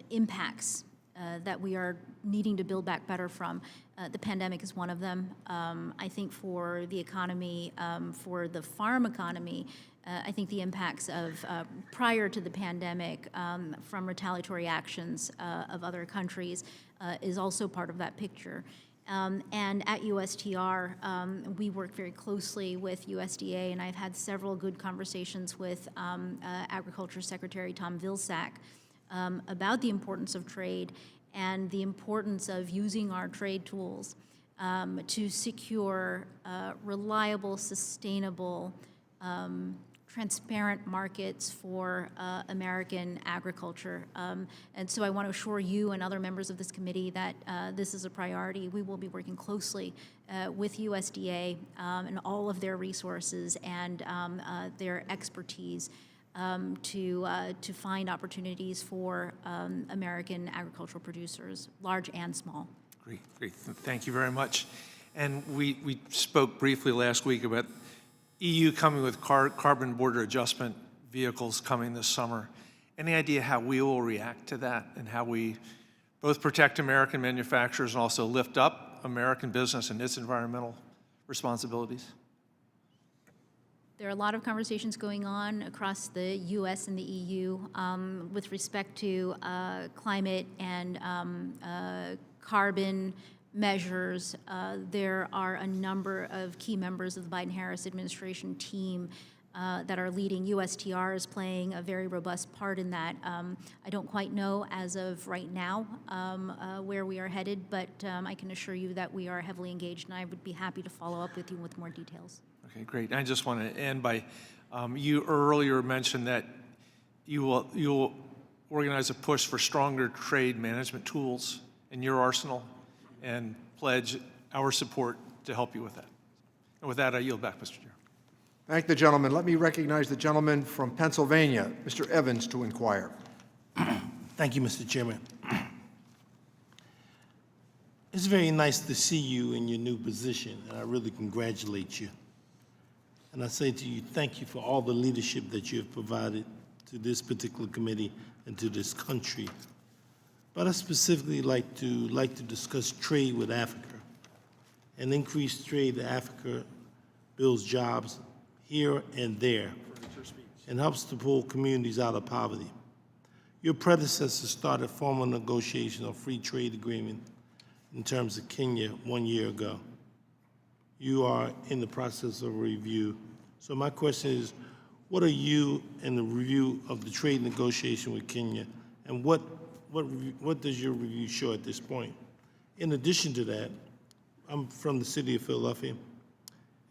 impacts that we are needing to build back better from. The pandemic is one of them. I think for the economy, for the farm economy, I think the impacts of prior to the pandemic from retaliatory actions of other countries is also part of that picture. And at USTR, we work very closely with USDA, and I've had several good conversations with Agriculture Secretary Tom Vilsack about the importance of trade and the importance of using our trade tools to secure reliable, sustainable, transparent markets for American agriculture. And so I want to assure you and other members of this committee that this is a priority. We will be working closely with USDA and all of their resources and their expertise to find opportunities for American agricultural producers, large and small. Great. Thank you very much. And we spoke briefly last week about EU coming with carbon border adjustment vehicles coming this summer. Any idea how we will react to that and how we both protect American manufacturers and also lift up American business and its environmental responsibilities? There are a lot of conversations going on across the U.S. and the EU with respect to climate and carbon measures. There are a number of key members of the Biden-Harris administration team that are leading. USTR is playing a very robust part in that. I don't quite know as of right now where we are headed, but I can assure you that we are heavily engaged, and I would be happy to follow up with you with more details. Okay, great. I just want to end by, you earlier mentioned that you will organize a push for stronger trade management tools in your arsenal and pledge our support to help you with that. And with that, I yield back, Mr. Chair. Thank the gentleman. Let me recognize the gentleman from Pennsylvania, Mr. Evans, to inquire. Thank you, Mr. Chairman. It's very nice to see you in your new position, and I really congratulate you. And I say to you, thank you for all the leadership that you have provided to this particular committee and to this country. But I specifically like to discuss trade with Africa. And increased trade to Africa builds jobs here and there and helps to pull communities out of poverty. Your predecessor started formal negotiation of free trade agreement in terms of Kenya 1 year ago. You are in the process of review. So my question is, what are you in the review of the trade negotiation with Kenya, and what does your review show at this point? In addition to that, I'm from the city of Philadelphia,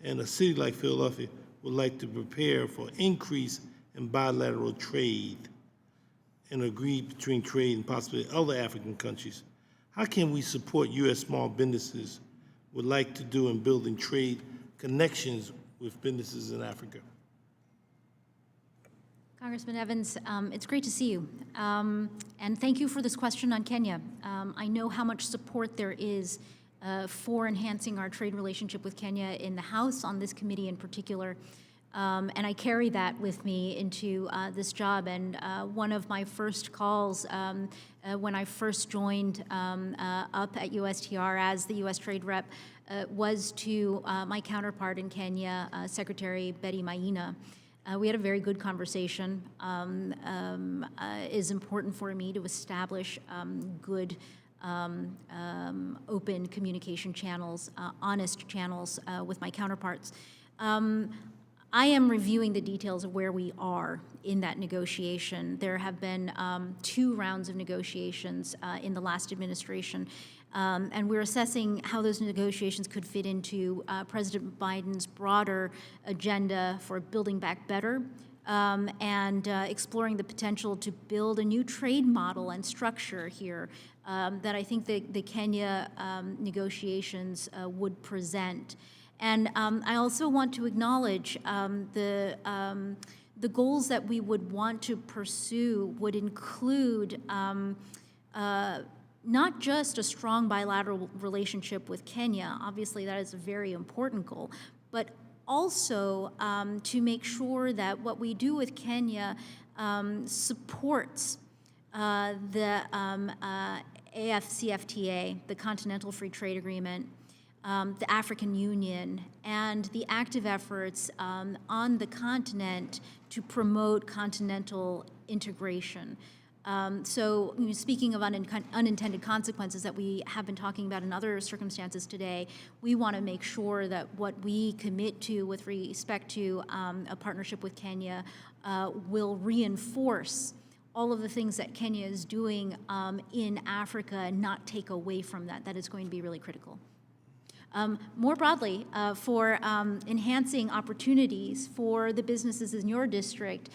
and a city like Philadelphia would like to prepare for increase in bilateral trade and agree between trade and possibly other African countries. How can we support U.S. small businesses would like to do in building trade connections with businesses in Africa? Congressman Evans, it's great to see you. And thank you for this question on Kenya. I know how much support there is for enhancing our trade relationship with Kenya in the House, on this committee in particular. And I carry that with me into this job. And one of my first calls when I first joined up at USTR as the U.S. Trade Rep was to my counterpart in Kenya, Secretary Betty Maina. We had a very good conversation. It is important for me to establish good open communication channels, honest channels with my counterparts. I am reviewing the details of where we are in that negotiation. There have been 2 rounds of negotiations in the last administration, and we're assessing how those negotiations could fit into President Biden's broader agenda for building back better, and exploring the potential to build a new trade model and structure here that I think the Kenya negotiations would present. And I also want to acknowledge the goals that we would want to pursue would include not just a strong bilateral relationship with Kenya, obviously that is a very important goal, but also to make sure that what we do with Kenya supports the AFCFTA, the Continental Free Trade Agreement, the African Union, and the active efforts on the continent to promote continental integration. So speaking of unintended consequences that we have been talking about in other circumstances today, we want to make sure that what we commit to with respect to a partnership with Kenya will reinforce all of the things that Kenya is doing in Africa and not take away from that. That is going to be really critical. More broadly, for enhancing opportunities for the businesses in your district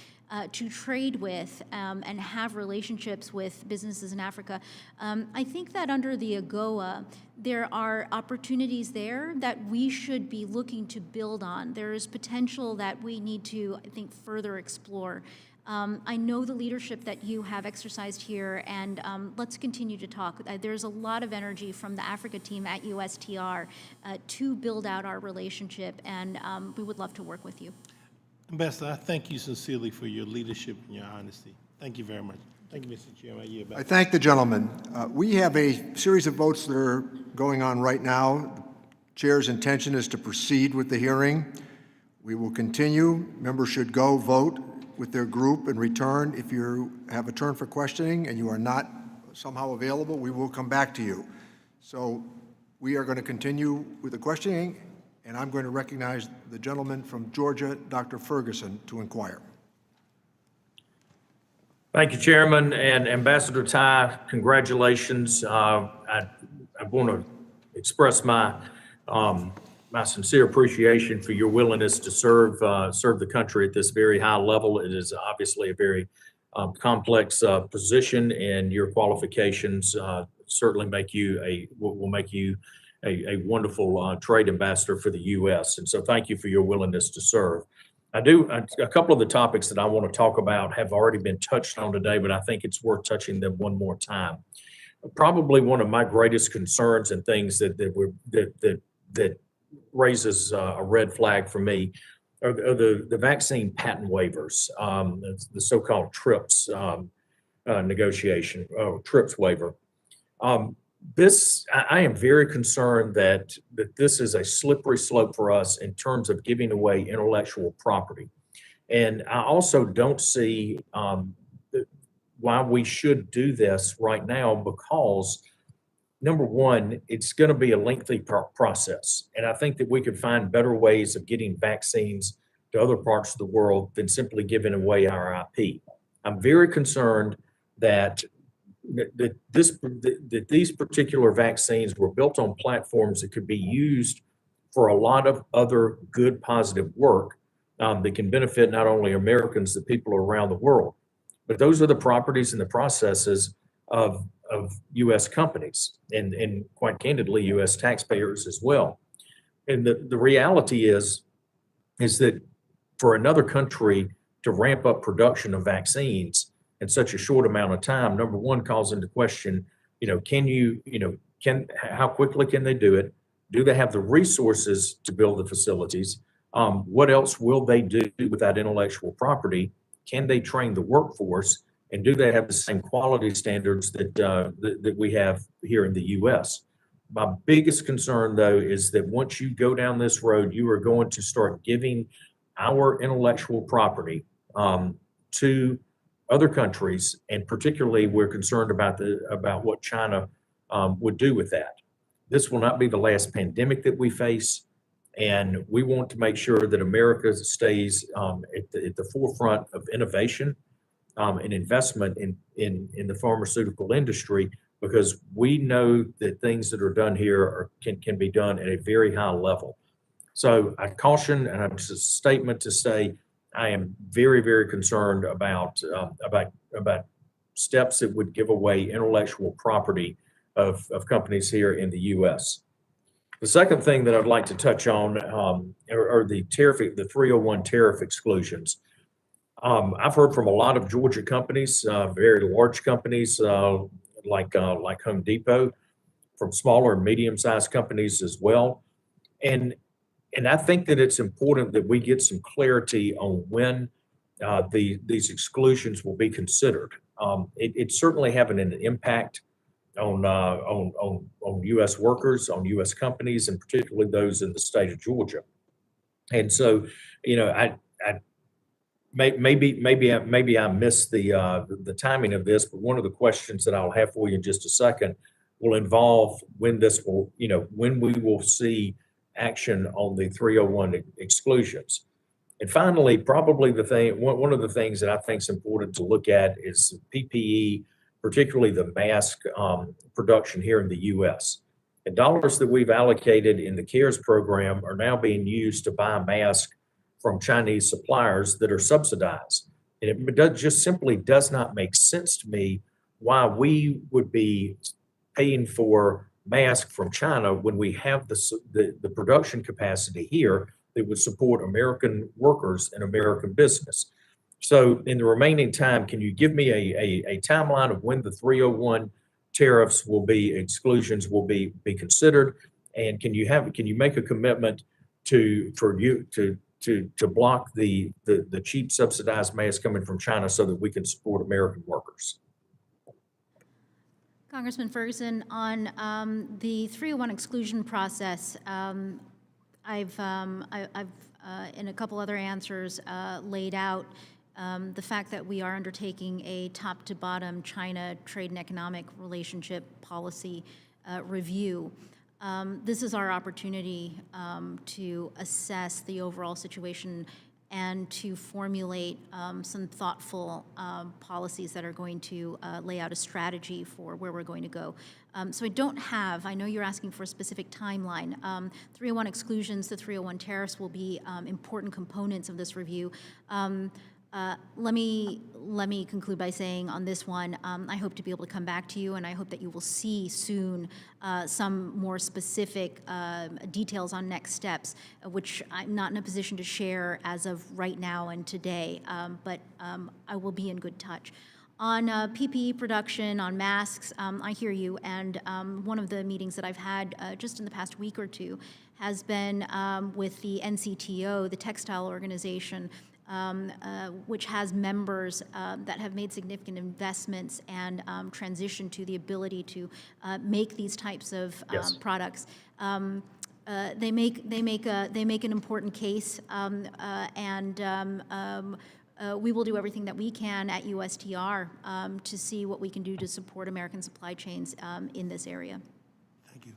to trade with and have relationships with businesses in Africa, I think that under the AGOA, there are opportunities there that we should be looking to build on. There is potential that we need to, I think, further explore. I know the leadership that you have exercised here, and let's continue to talk. There's a lot of energy from the Africa team at USTR to build out our relationship, and we would love to work with you. Ambassador, I thank you sincerely for your leadership and your honesty. Thank you very much. Thank you, Mr. Chairman. I yield back. I thank the gentleman. We have a series of votes that are going on right now. The chair's intention is to proceed with the hearing. We will continue. Members should go vote with their group and return. If you have a turn for questioning and you are not somehow available, we will come back to you. So we are going to continue with the questioning, and I'm going to recognize the gentleman from Georgia, Dr. Ferguson, to inquire. Thank you, Chairman, and Ambassador Tai, congratulations. I want to express my sincere appreciation for your willingness to serve the country at this very high level. It is obviously a very complex position, and your qualifications certainly will make you a wonderful trade ambassador for the U.S. And so, thank you for your willingness to serve. A couple of the topics that I want to talk about have already been touched on today, but I think it's worth touching them one more time. Probably one of my greatest concerns and things that raises a red flag for me are the vaccine patent waivers, the so-called TRIPS TRIPS waiver. I am very concerned that this is a slippery slope for us in terms of giving away intellectual property. And I also don't see why we should do this right now, because number one, it's going to be a lengthy process. And I think that we could find better ways of getting vaccines to other parts of the world than simply giving away our IP. I'm very concerned that these particular vaccines were built on platforms that could be used for a lot of other good, positive work that can benefit not only Americans, but people around the world. But those are the properties and the processes of U.S. companies and quite candidly, U.S. taxpayers as well. And the reality is that for another country to ramp up production of vaccines in such a short amount of time, number one, calls into question, how quickly can they do it? Do they have the resources to build the facilities? What else will they do with that intellectual property? Can they train the workforce? And do they have the same quality standards that we have here in the U.S.? My biggest concern, though, is that once you go down this road, you are going to start giving our intellectual property to other countries, and particularly we're concerned about what China would do with that. This will not be the last pandemic that we face, and we want to make sure that America stays at the forefront of innovation and investment in the pharmaceutical industry, because we know that things that are done here can be done at a very high level. So I caution, and it's a statement to say, I am very, very concerned about steps that would give away intellectual property of companies here in the U.S. The second thing that I'd like to touch on are the 301 tariff exclusions. I've heard from a lot of Georgia companies, very large companies like Home Depot, from smaller and medium-sized companies as well. And I think that it's important that we get some clarity on when these exclusions will be considered. It's certainly having an impact on U.S. workers, on U.S. companies, and particularly those in the state of Georgia. And so, maybe I missed the timing of this, but one of the questions that I'll have for you in just a second will involve when we will see action on the 301 exclusions. And finally, probably one of the things that I think is important to look at is PPE, particularly the mask production here in the U.S. The dollars that we've allocated in the CARES program are now being used to buy masks from Chinese suppliers that are subsidized. And it just simply does not make sense to me why we would be paying for masks from China when we have the production capacity here that would support American workers and American business. So in the remaining time, can you give me a timeline of when the 301 tariffs exclusions will be considered? And can you make a commitment to block the cheap subsidized masks coming from China so that we can support American workers? Congressman Ferguson, on the 301 exclusion process, I've in a couple other answers laid out the fact that we are undertaking a top-to-bottom China trade and economic relationship policy review. This is our opportunity to assess the overall situation and to formulate some thoughtful policies that are going to lay out a strategy for where we're going to go. So I know you're asking for a specific timeline. 301 exclusions, the 301 tariffs will be important components of this review. Let me conclude by saying on this one, I hope to be able to come back to you, and I hope that you will see soon some more specific details on next steps, which I'm not in a position to share as of right now and today, but I will be in good touch. On PPE production, on masks, I hear you, and one of the meetings that I've had just in the past week or two has been with the NCTO, the textile organization, which has members that have made significant investments and transitioned to the ability to make these types of products. They make an important case, and we will do everything that we can at USTR to see what we can do to support American supply chains in this area. Thank you.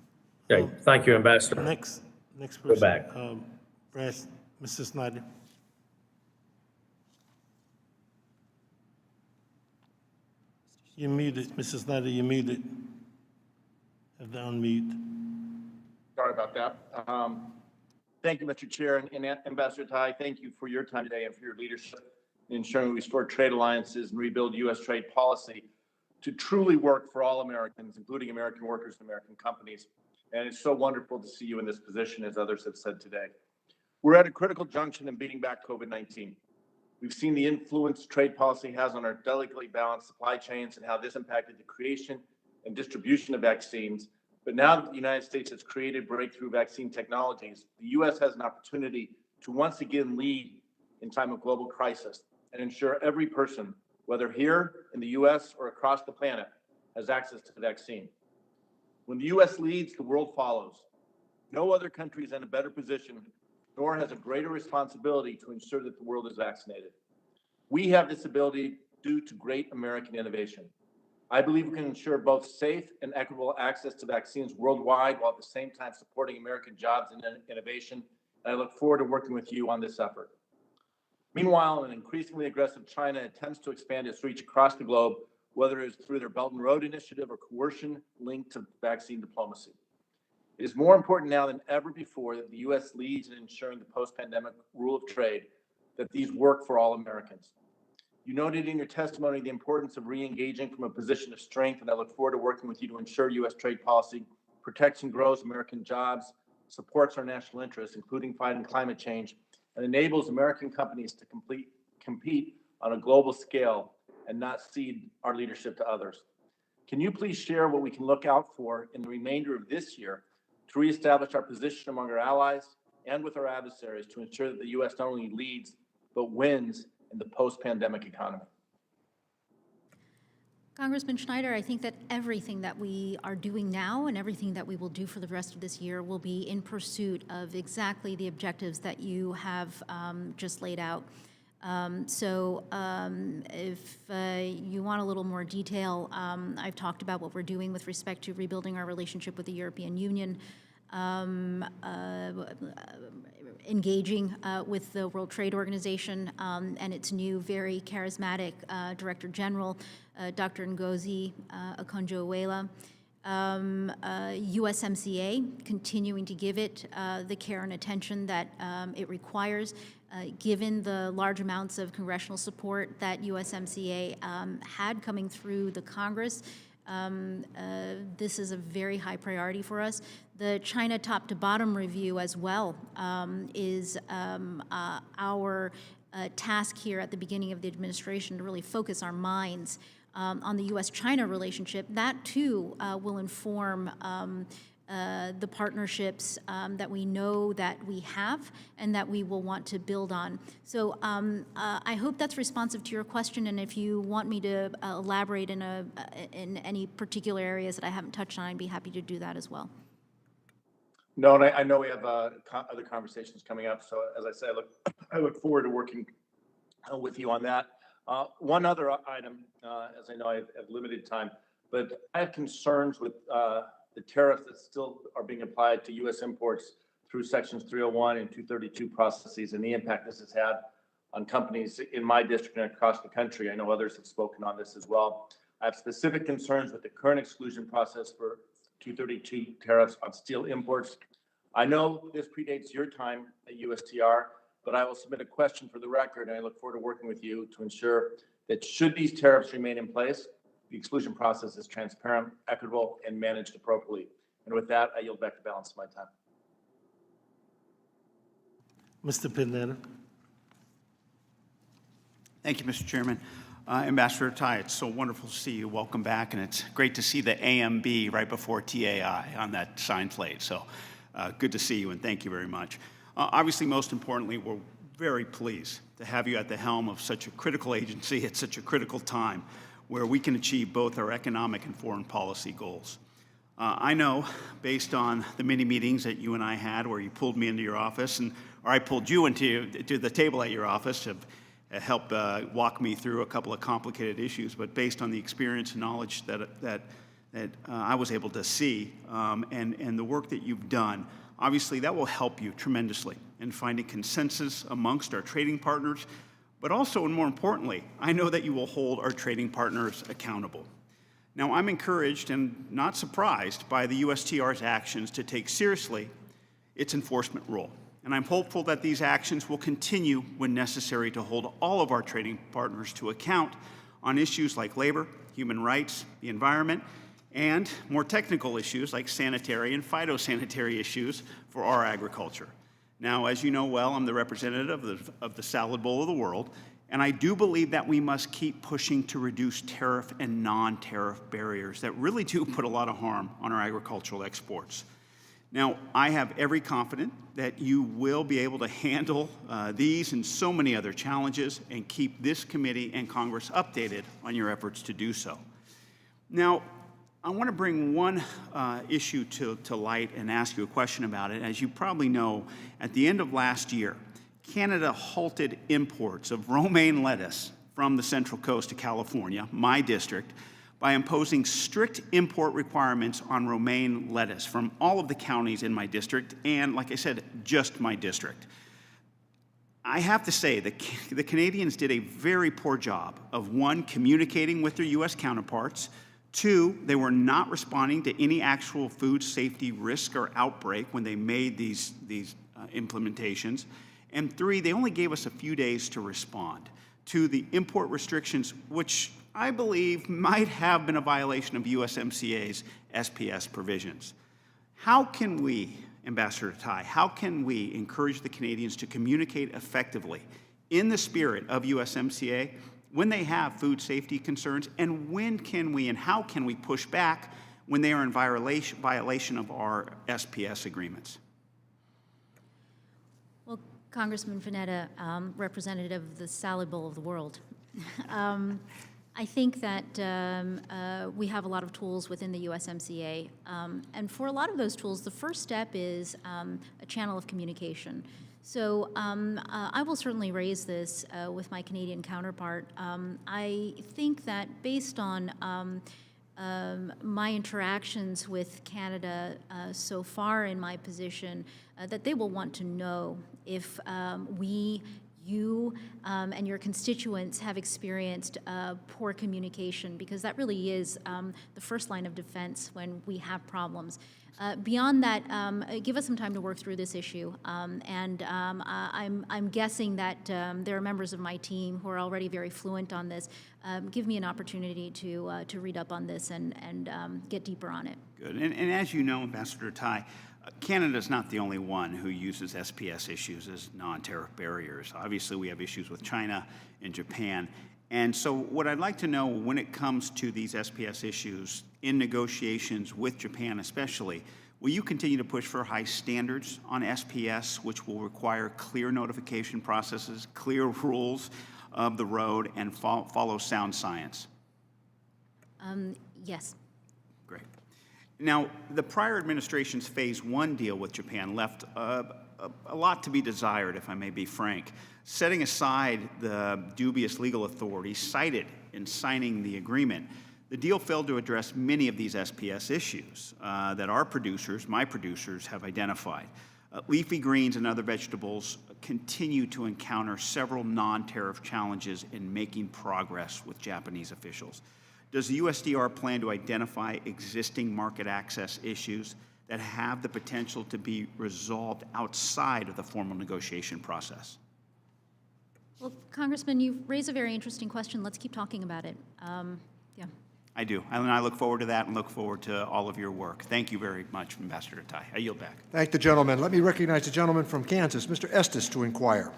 Okay, thank you, Ambassador. Next Go person. back. Mrs. Snyder. You're muted, Mrs. Snyder, you're muted. Have to unmute. Sorry about that. Thank you, Mr. Chair, and Ambassador Tai, thank you for your time today and for your leadership in ensuring we restore trade alliances and rebuild U.S. trade policy to truly work for all Americans, including American workers and American companies. And it's so wonderful to see you in this position, as others have said today. We're at a critical junction in beating back COVID-19. We've seen the influence trade policy has on our delicately balanced supply chains and how this impacted the creation and distribution of vaccines. But now that the United States has created breakthrough vaccine technologies, the U.S. has an opportunity to once again lead in time of global crisis and ensure every person, whether here in the U.S. or across the planet, has access to the vaccine. When the U.S. leads, the world follows. No other country is in a better position, nor has a greater responsibility to ensure that the world is vaccinated. We have this ability due to great American innovation. I believe we can ensure both safe and equitable access to vaccines worldwide, while at the same time supporting American jobs and innovation. And I look forward to working with you on this effort. Meanwhile, an increasingly aggressive China attempts to expand its reach across the globe, whether it's through their Belt and Road Initiative or coercion linked to vaccine diplomacy. It is more important now than ever before that the U.S. leads in ensuring the post-pandemic rule of trade, that these work for all Americans. You noted in your testimony the importance of re-engaging from a position of strength, and I look forward to working with you to ensure U.S. trade policy protects and grows American jobs, supports our national interests, including fighting climate change, and enables American companies to compete on a global scale and not cede our leadership to others. Can you please share what we can look out for in the remainder of this year to reestablish our position among our allies and with our adversaries to ensure that the U.S. not only leads, but wins in the post-pandemic economy? Congressman Schneider, I think that everything that we are doing now and everything that we will do for the rest of this year will be in pursuit of exactly the objectives that you have just laid out. If you want a little more detail, I've talked about what we're doing with respect to rebuilding our relationship with the European Union, engaging with the World Trade Organization and its new, very charismatic Director General, Dr. Ngozi Okonjo-Iweala. USMCA, continuing to give it the care and attention that it requires, given the large amounts of congressional support that USMCA had coming through the Congress. This is a very high priority for us. The China top to bottom review as well is our task here at the beginning of the administration to really focus our minds on the U.S.-China relationship. That too will inform the partnerships that we know that we have and that we will want to build on. So I hope that's responsive to your question, and if you want me to elaborate in any particular areas that I haven't touched on, I'd be happy to do that as well. No, and I know we have other conversations coming up, so as I said, I look forward to working with you on that. One other item, as I know I have limited time, but I have concerns with the tariffs that still are being applied to U.S. imports through sections 301 and 232 processes and the impact this has had on companies in my district and across the country. I know others have spoken on this as well. I have specific concerns with the current exclusion process for 232 tariffs on steel imports. I know this predates your time at USTR, but I will submit a question for the record, and I look forward to working with you to ensure that should these tariffs remain in place, the exclusion process is transparent, equitable, and managed appropriately. And with that, I yield back the balance of my time. Mr. Panetta. Thank you, Mr. Chairman. Ambassador Tai, it's so wonderful to see you. Welcome back, and it's great to see the AMB right before TAI on that sign plate. So good to see you, and thank you very much. Obviously, most importantly, we're very pleased to have you at the helm of such a critical agency at such a critical time where we can achieve both our economic and foreign policy goals. I know, based on the many meetings that you and I had where you pulled me into your office, or I pulled you into the table at your office to help walk me through a couple of complicated issues, but based on the experience and knowledge that I was able to see and the work that you've done, obviously that will help you tremendously in finding consensus amongst our trading partners, but also, and more importantly, I know that you will hold our trading partners accountable. Now, I'm encouraged and not surprised by the USTR's actions to take seriously its enforcement role. And I'm hopeful that these actions will continue when necessary to hold all of our trading partners to account on issues like labor, human rights, the environment, and more technical issues like sanitary and phytosanitary issues for our agriculture. Now, as you know well, I'm the representative of the salad bowl of the world, and I do believe that we must keep pushing to reduce tariff and non-tariff barriers that really do put a lot of harm on our agricultural exports. Now, I have every confidence that you will be able to handle these and so many other challenges and keep this committee and Congress updated on your efforts to do so. Now, I want to bring one issue to light and ask you a question about it. As you probably know, at the end of last year, Canada halted imports of romaine lettuce from the Central Coast to California, my district, by imposing strict import requirements on romaine lettuce from all of the counties in my district and, like I said, just my district. I have to say that the Canadians did a very poor job of, one, communicating with their U.S. counterparts, two, they were not responding to any actual food safety risk or outbreak when they made these implementations, and three, they only gave us a few days to respond to the import restrictions, which I believe might have been a violation of USMCA's SPS provisions. How can we, Ambassador Tai, how can we encourage the Canadians to communicate effectively in the spirit of USMCA when they have food safety concerns, and when can we and how can we push back when they are in violation of our SPS agreements? Well, Congressman Panetta, representative of the salad bowl of the world, I think that we have a lot of tools within the USMCA, and for a lot of those tools, the first step is a channel of communication. So I will certainly raise this with my Canadian counterpart. I think that based on my interactions with Canada so far in my position, that they will want to know if you and your constituents have experienced poor communication, because that really is the first line of defense when we have problems. Beyond that, give us some time to work through this issue, and I'm guessing that there are members of my team who are already very fluent on this. Give me an opportunity to read up on this and get deeper on it. Good. And as you know, Ambassador Tai, Canada is not the only one who uses SPS issues as non-tariff barriers. Obviously, we have issues with China and Japan. And so what I'd like to know when it comes to these SPS issues in negotiations with Japan especially, will you continue to push for high standards on SPS, which will require clear notification processes, clear rules of the road, and follow sound science? Yes. Great. Now, the prior administration's Phase 1 deal with Japan left a lot to be desired, if I may be frank. Setting aside the dubious legal authority cited in signing the agreement, The deal failed to address many of these SPS issues that our producers, my producers, have identified. Leafy greens and other vegetables continue to encounter several non-tariff challenges in making progress with Japanese officials. Does the USDR plan to identify existing market access issues that have the potential to be resolved outside of the formal negotiation process? Well, Congressman, you raise a very interesting question. Let's keep talking about it. Yeah. I do, and I look forward to that and look forward to all of your work. Thank you very much, Ambassador Tai. I yield back. Thank the gentleman. Let me recognize the gentleman from Kansas, Mr. Estes, to inquire.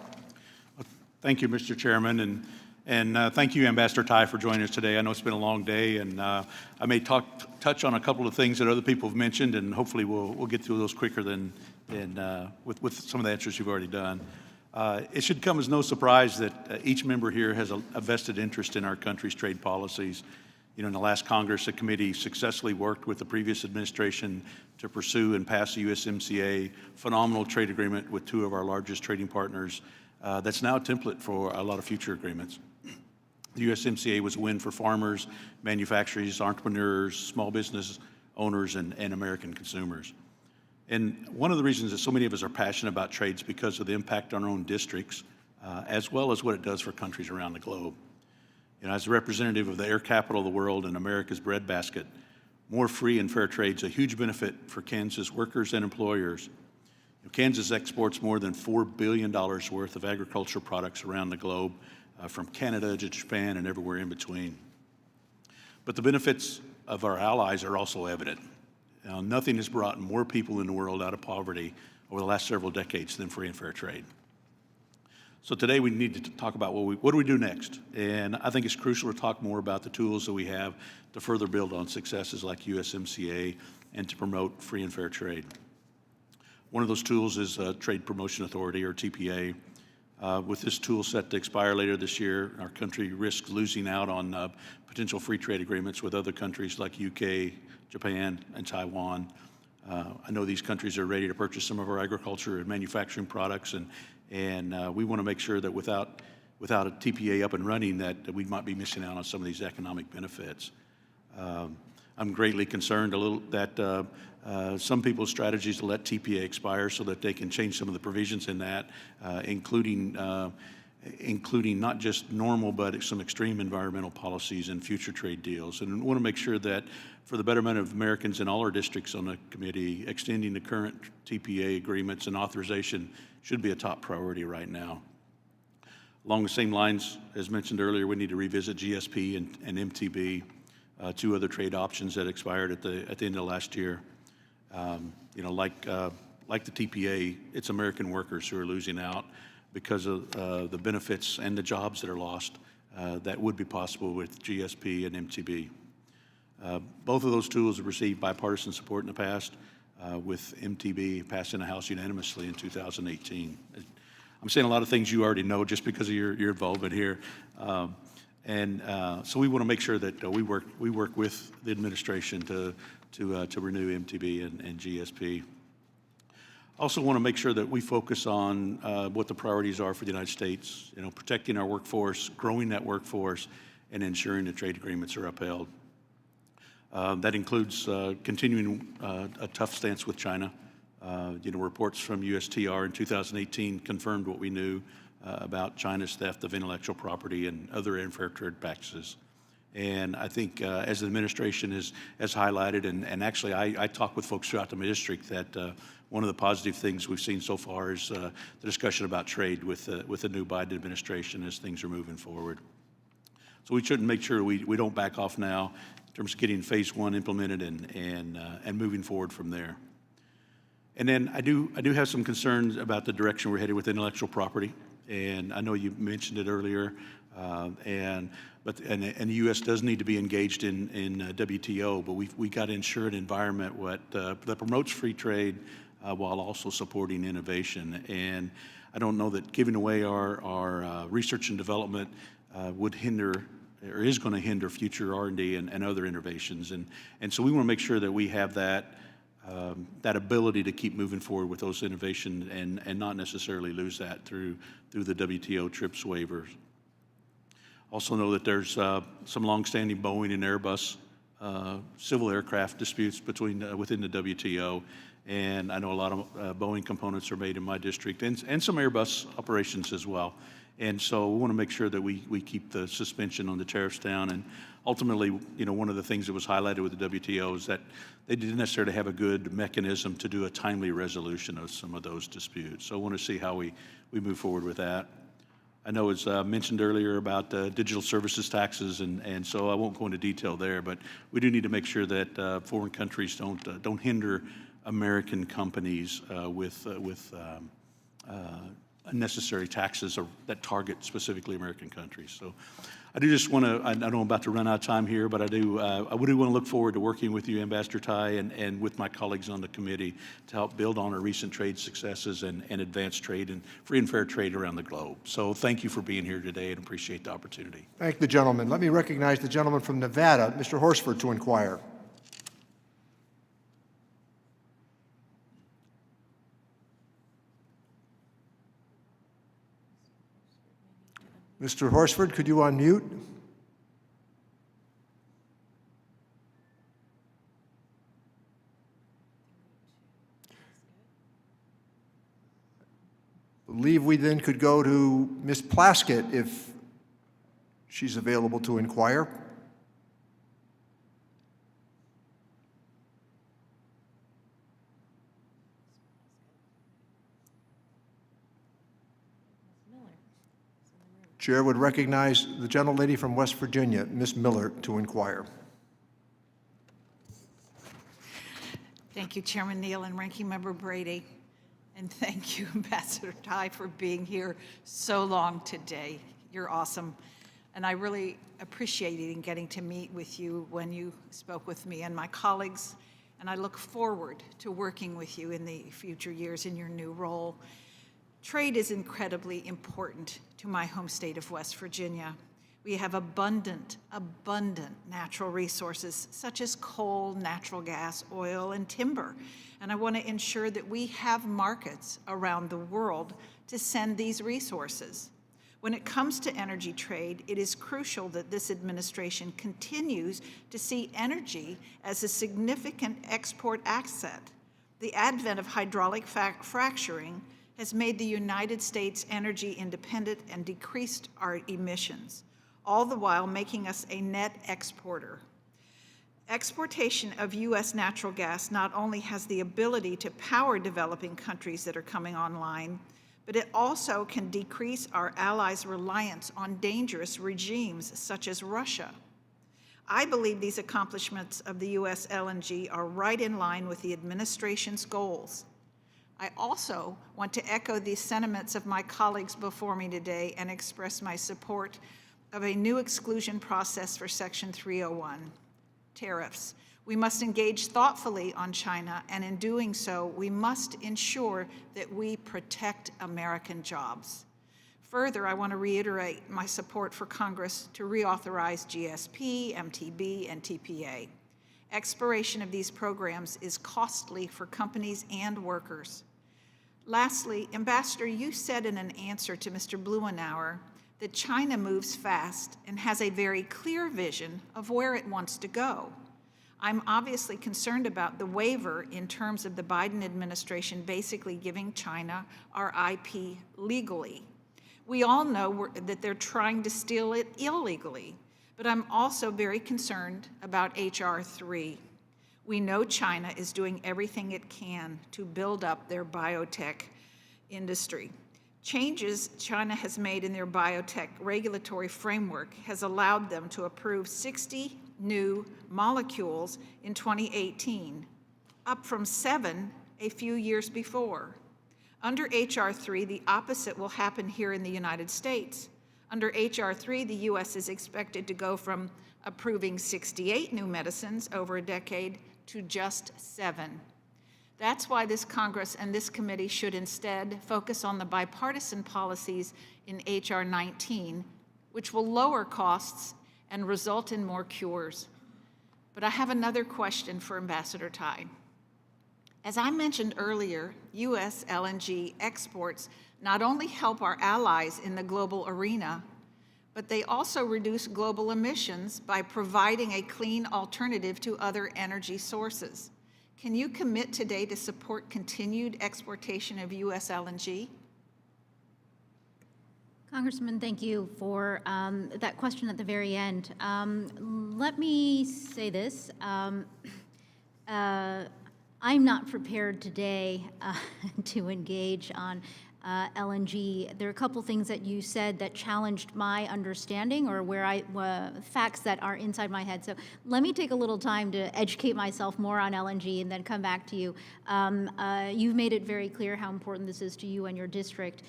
Thank you, Mr. Chairman, and thank you, Ambassador Tai, for joining us today. I know it's been a long day, and I may touch on a couple of things that other people have mentioned, and hopefully we'll get through those quicker than with some of the answers you've already done. It should come as no surprise that each member here has a vested interest in our country's trade policies. You know, in the last Congress, the committee successfully worked with the previous administration to pursue and pass the USMCA phenomenal trade agreement with two of our largest trading partners. That's now a template for a lot of future agreements. The USMCA was a win for farmers, manufacturers, entrepreneurs, small business owners, and American consumers. And one of the reasons that so many of us are passionate about trade is because of the impact on our own districts, as well as what it does for countries around the globe. You know, as a representative of the air capital of the world and America's breadbasket, more free and fair trade is a huge benefit for Kansas workers and employers. You know, Kansas exports more than $4 billion worth of agricultural products around the globe, from Canada to Japan and everywhere in between. But the benefits of our allies are also evident. Nothing has brought more people in the world out of poverty over the last several decades than free and fair trade. So today we need to talk about what do we do next? And I think it's crucial to talk more about the tools that we have to further build on successes like USMCA and to promote free and fair trade. One of those tools is Trade Promotion Authority, or TPA. With this tool set to expire later this year, our country risks losing out on potential free trade agreements with other countries like UK, Japan, and Taiwan. I know these countries are ready to purchase some of our agriculture and manufacturing products, and we want to make sure that without a TPA up and running, that we might be missing out on some of these economic benefits. I'm greatly concerned that some people's strategies to let TPA expire so that they can change some of the provisions in that, including not just normal, but some extreme environmental policies and future trade deals. And we want to make sure that for the betterment of Americans in all our districts on the committee, extending the current TPA agreements and authorization should be a top priority right now. Along the same lines, as mentioned earlier, we need to revisit GSP and MTB, two other trade options that expired at the end of last year. You know, like the TPA, it's American workers who are losing out because of the benefits and the jobs that are lost that would be possible with GSP and MTB. Both of those tools have received bipartisan support in the past, with MTB passing the House unanimously in 2018. I'm saying a lot of things you already know just because of your involvement here. So we want to make sure that we work with the administration to renew MTB and GSP. Also want to make sure that we focus on what the priorities are for the United States, you know, protecting our workforce, growing that workforce, and ensuring that trade agreements are upheld. That includes continuing a tough stance with China. You know, reports from USTR in 2018 confirmed what we knew about China's theft of intellectual property and other unfair trade practices. And I think as the administration has highlighted, and actually I talk with folks throughout the district, that one of the positive things we've seen so far is the discussion about trade with the new Biden administration as things are moving forward. So we should make sure we don't back off now in terms of getting phase one implemented and moving forward from there. And then I do have some concerns about the direction we're headed with intellectual property. And I know you mentioned it earlier, and the U.S. does need to be engaged in WTO, but we got to ensure an environment that promotes free trade while also supporting innovation. And I don't know that giving away our research and development would hinder or is going to hinder future R&D and other innovations. And so we want to make sure that we have that ability to keep moving forward with those innovations and not necessarily lose that through the WTO TRIPS waivers. Also know that there's some longstanding Boeing and Airbus civil aircraft disputes within the WTO. And I know a lot of Boeing components are made in my district and some Airbus operations as well. And so we want to make sure that we keep the suspension on the tariffs down. And ultimately, one of the things that was highlighted with the WTO is that they didn't necessarily have a good mechanism to do a timely resolution of some of those disputes. So I want to see how we move forward with that. I know it's mentioned earlier about digital services taxes, and so I won't go into detail there, but we do need to make sure that foreign countries don't hinder American companies with unnecessary taxes that target specifically American countries. So I do just want to, I know I'm about to run out of time here, but I do want to look forward to working with you, Ambassador Tai, and with my colleagues on the committee to help build on our recent trade successes and advance trade and free and fair trade around the globe. So thank you for being here today and appreciate the opportunity. Thank the gentleman. Let me recognize the gentleman from Nevada, Mr. Horsford, to inquire. Mr. Horsford, could you unmute? I believe we then could go to Ms. Plaskett if she's available to inquire. Chair would recognize the gentlelady from West Virginia, Ms. Miller, to inquire. Thank you, Chairman Neal and Ranking Member Brady. And thank you, Ambassador Tai, for being here so long today. You're awesome. And I really appreciated getting to meet with you when you spoke with me and my colleagues. And I look forward to working with you in the future years in your new role. Trade is incredibly important to my home state of West Virginia. We have abundant natural resources such as coal, natural gas, oil, and timber. And I want to ensure that we have markets around the world to send these resources. When it comes to energy trade, it is crucial that this administration continues to see energy as a significant export asset. The advent of hydraulic fracturing has made the United States energy independent and decreased our emissions, all the while making us a net exporter. Exportation of U.S. natural gas not only has the ability to power developing countries that are coming online, but it also can decrease our allies' reliance on dangerous regimes such as Russia. I believe these accomplishments of the U.S. LNG are right in line with the administration's goals. I also want to echo the sentiments of my colleagues before me today and express my support of a new exclusion process for Section 301, tariffs. We must engage thoughtfully on China, and in doing so, we must ensure that we protect American jobs. Further, I want to reiterate my support for Congress to reauthorize GSP, MTB, and TPA. Expiration of these programs is costly for companies and workers. Lastly, Ambassador, you said in an answer to Mr. Blumenauer that China moves fast and has a very clear vision of where it wants to go. I'm obviously concerned about the waiver in terms of the Biden administration basically giving China our IP legally. We all know that they're trying to steal it illegally, but I'm also very concerned about H.R. 3. We know China is doing everything it can to build up their biotech industry. Changes China has made in their biotech regulatory framework has allowed them to approve 60 new molecules in 2018, up from 7 a few years before. Under H.R. 3, the opposite will happen here in the United States. Under H.R. 3, the U.S. is expected to go from approving 68 new medicines over a decade to just 7. That's why this Congress and this committee should instead focus on the bipartisan policies in H.R. 19, which will lower costs and result in more cures. But I have another question for Ambassador Tai. As I mentioned earlier, U.S. LNG exports not only help our allies in the global arena, but they also reduce global emissions by providing a clean alternative to other energy sources. Can you commit today to support continued exportation of U.S. LNG? Congressman, thank you for that question at the very end. Let me say this. I'm not prepared today to engage on LNG. There are a couple things that you said that challenged my understanding or where facts that are inside my head. So let me take a little time to educate myself more on LNG and then come back to you. You've made it very clear how important this is to you and your district.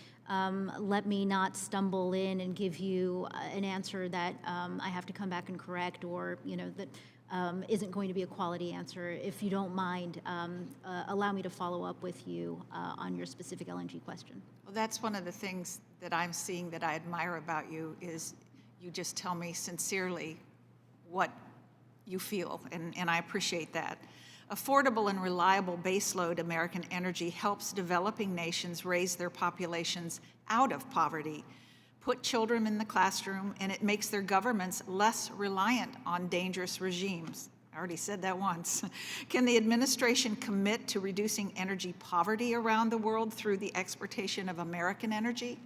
Let me not stumble in and give you an answer that I have to come back and correct, or that isn't going to be a quality answer. If you don't mind, allow me to follow up with you on your specific LNG question. Well, that's one of the things that I'm seeing that I admire about you is you just tell me sincerely what you feel, and I appreciate that. Affordable and reliable baseload American energy helps developing nations raise their populations out of poverty, put children in the classroom, and it makes their governments less reliant on dangerous regimes. I already said that once. Can the administration commit to reducing energy poverty around the world through the exportation of American energy?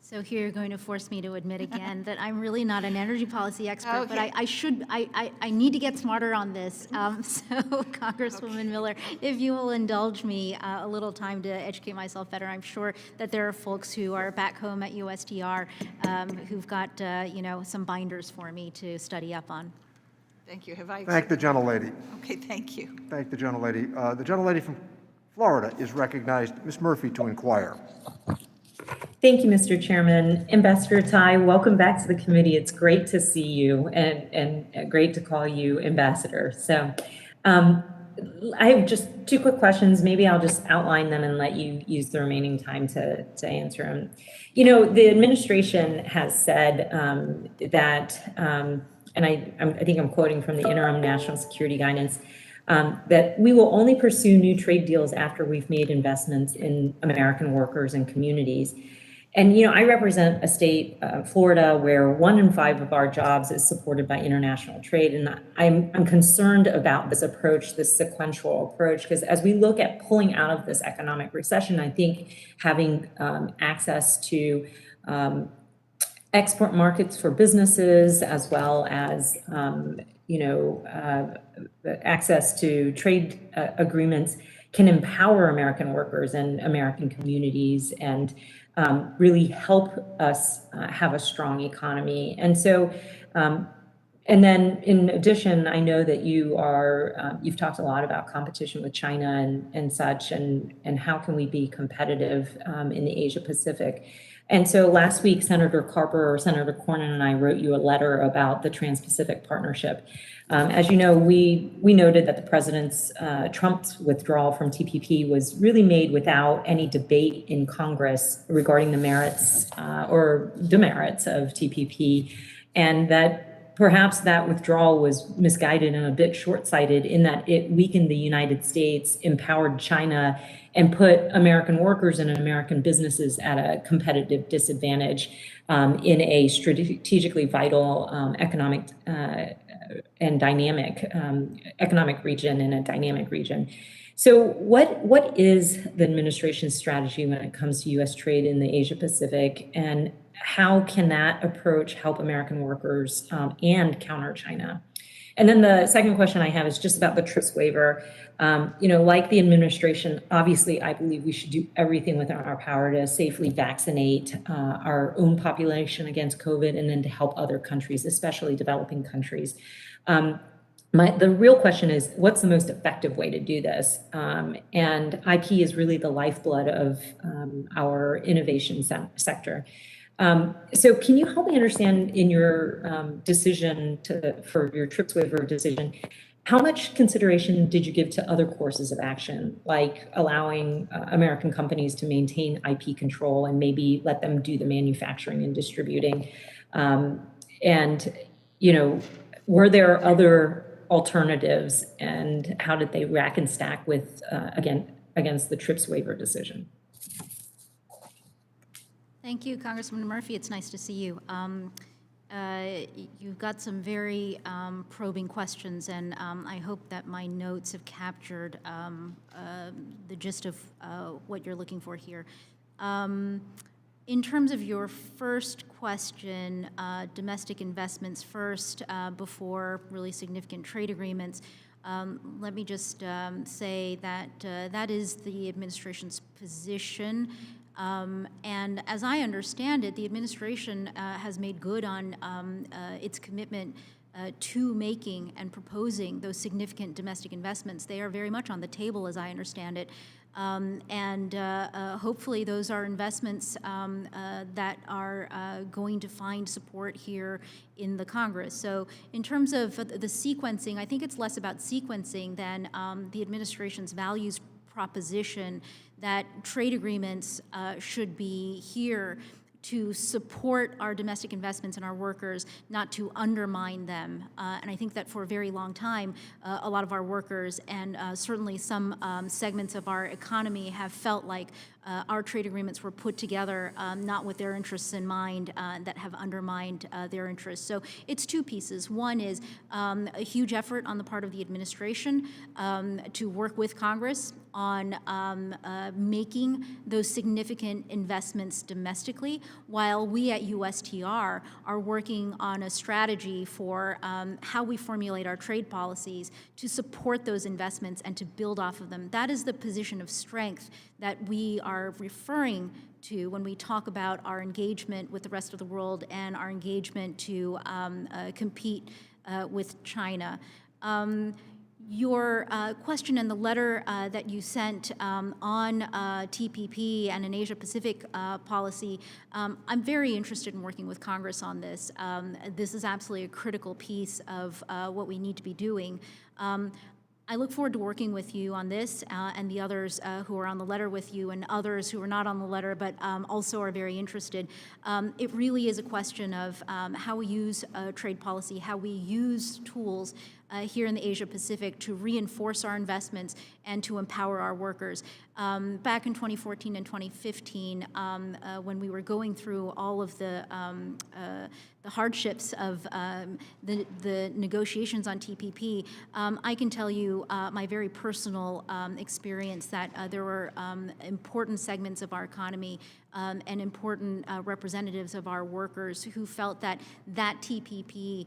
So here you're going to force me to admit again that I'm really not an energy policy expert, but I need to get smarter on this. So Congresswoman Miller, if you will indulge me a little time to educate myself better, I'm sure that there are folks who are back home at USTR who've got some binders for me to study up on. Thank you. Have I? Thank the gentlelady. Okay, thank you. Thank the gentlelady. The gentlelady from Florida is recognized. Ms. Murphy to inquire. Thank you, Mr. Chairman. Ambassador Tai, welcome back to the committee. It's great to see you and great to call you ambassador. So I have just two quick questions. Maybe I'll just outline them and let you use the remaining time to answer them. The administration has said that, and I think I'm quoting from the interim national security guidance, that we will only pursue new trade deals after we've made investments in American workers and communities. And, I represent a state, Florida, where 1 in 5 of our jobs is supported by international trade. And I'm concerned about this approach, this sequential approach, because as we look at pulling out of this economic recession, I think having access to export markets for businesses, as well as access to trade agreements can empower American workers and American communities and really help us have a strong economy. And so, and then in addition, I know that you've talked a lot about competition with China and such, and how can we be competitive in the Asia Pacific. And so last week, Senator Cornyn and I wrote you a letter about the Trans-Pacific Partnership. As you know, we noted that the president's Trump's withdrawal from TPP was really made without any debate in Congress regarding the merits or demerits of TPP, and that perhaps that withdrawal was misguided and a bit short-sighted in that it weakened the United States, empowered China, and put American workers and American businesses at a competitive disadvantage in a strategically vital economic and dynamic economic region in a dynamic region. So what is the administration's strategy when it comes to U.S. trade in the Asia Pacific, and how can that approach help American workers and counter China? And then the second question I have is just about the TRIPS waiver. Like the administration, obviously, I believe we should do everything within our power to safely vaccinate our own population against COVID, and then to help other countries, especially developing countries. The real question is, what's the most effective way to do this? And IP is really the lifeblood of our innovation sector. So can you help me understand in your decision for your TRIPS waiver decision, how much consideration did you give to other courses of action, like allowing American companies to maintain IP control and maybe let them do the manufacturing and distributing? Were there other alternatives, and how did they rack and stack with against the TRIPS waiver decision? Thank you, Congressman Murphy. It's nice to see you. You've got some very probing questions, and I hope that my notes have captured the gist of what you're looking for here. In terms of your first question, domestic investments first before really significant trade agreements, let me just say that that is the administration's position. And as I understand it, the administration has made good on its commitment to making and proposing those significant domestic investments. They are very much on the table, as I understand it. And hopefully those are investments that are going to find support here in the Congress. So in terms of the sequencing, I think it's less about sequencing than the administration's values proposition that trade agreements should be here to support our domestic investments and our workers, not to undermine them. And I think that for a very long time, a lot of our workers and certainly some segments of our economy have felt like our trade agreements were put together not with their interests in mind, that have undermined their interests. So it's two pieces. One is a huge effort on the part of the administration to work with Congress on making those significant investments domestically, while we at USTR are working on a strategy for how we formulate our trade policies to support those investments and to build off of them. That is the position of strength that we are referring to when we talk about our engagement with the rest of the world and our engagement to compete with China. Your question in the letter that you sent on TPP and an Asia-Pacific policy, I'm very interested in working with Congress on this. This is absolutely a critical piece of what we need to be doing. I look forward to working with you on this and the others who are on the letter with you and others who are not on the letter but also are very interested. It really is a question of how we use trade policy, how we use tools here in the Asia-Pacific to reinforce our investments and to empower our workers. Back in 2014 and 2015, when we were going through all of the hardships of the negotiations on TPP, I can tell you my very personal experience that there were important segments of our economy and important representatives of our workers who felt that that TPP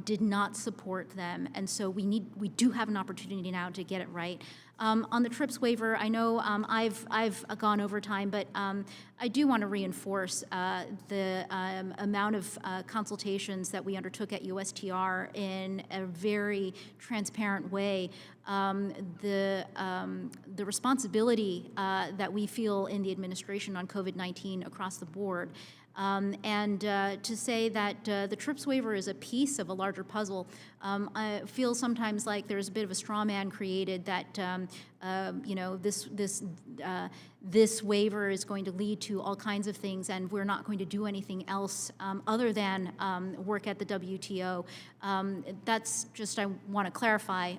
did not support them, and so we do have an opportunity now to get it right. On the TRIPS waiver, I know I've gone over time, but I do want to reinforce the amount of consultations that we undertook at USTR in a very transparent way. The responsibility that we feel in the administration on COVID-19 across the board. And to say that the TRIPS waiver is a piece of a larger puzzle, I feel sometimes like there's a bit of a straw man created that you know, this waiver is going to lead to all kinds of things, and we're not going to do anything else other than work at the WTO. That's just, I want to clarify.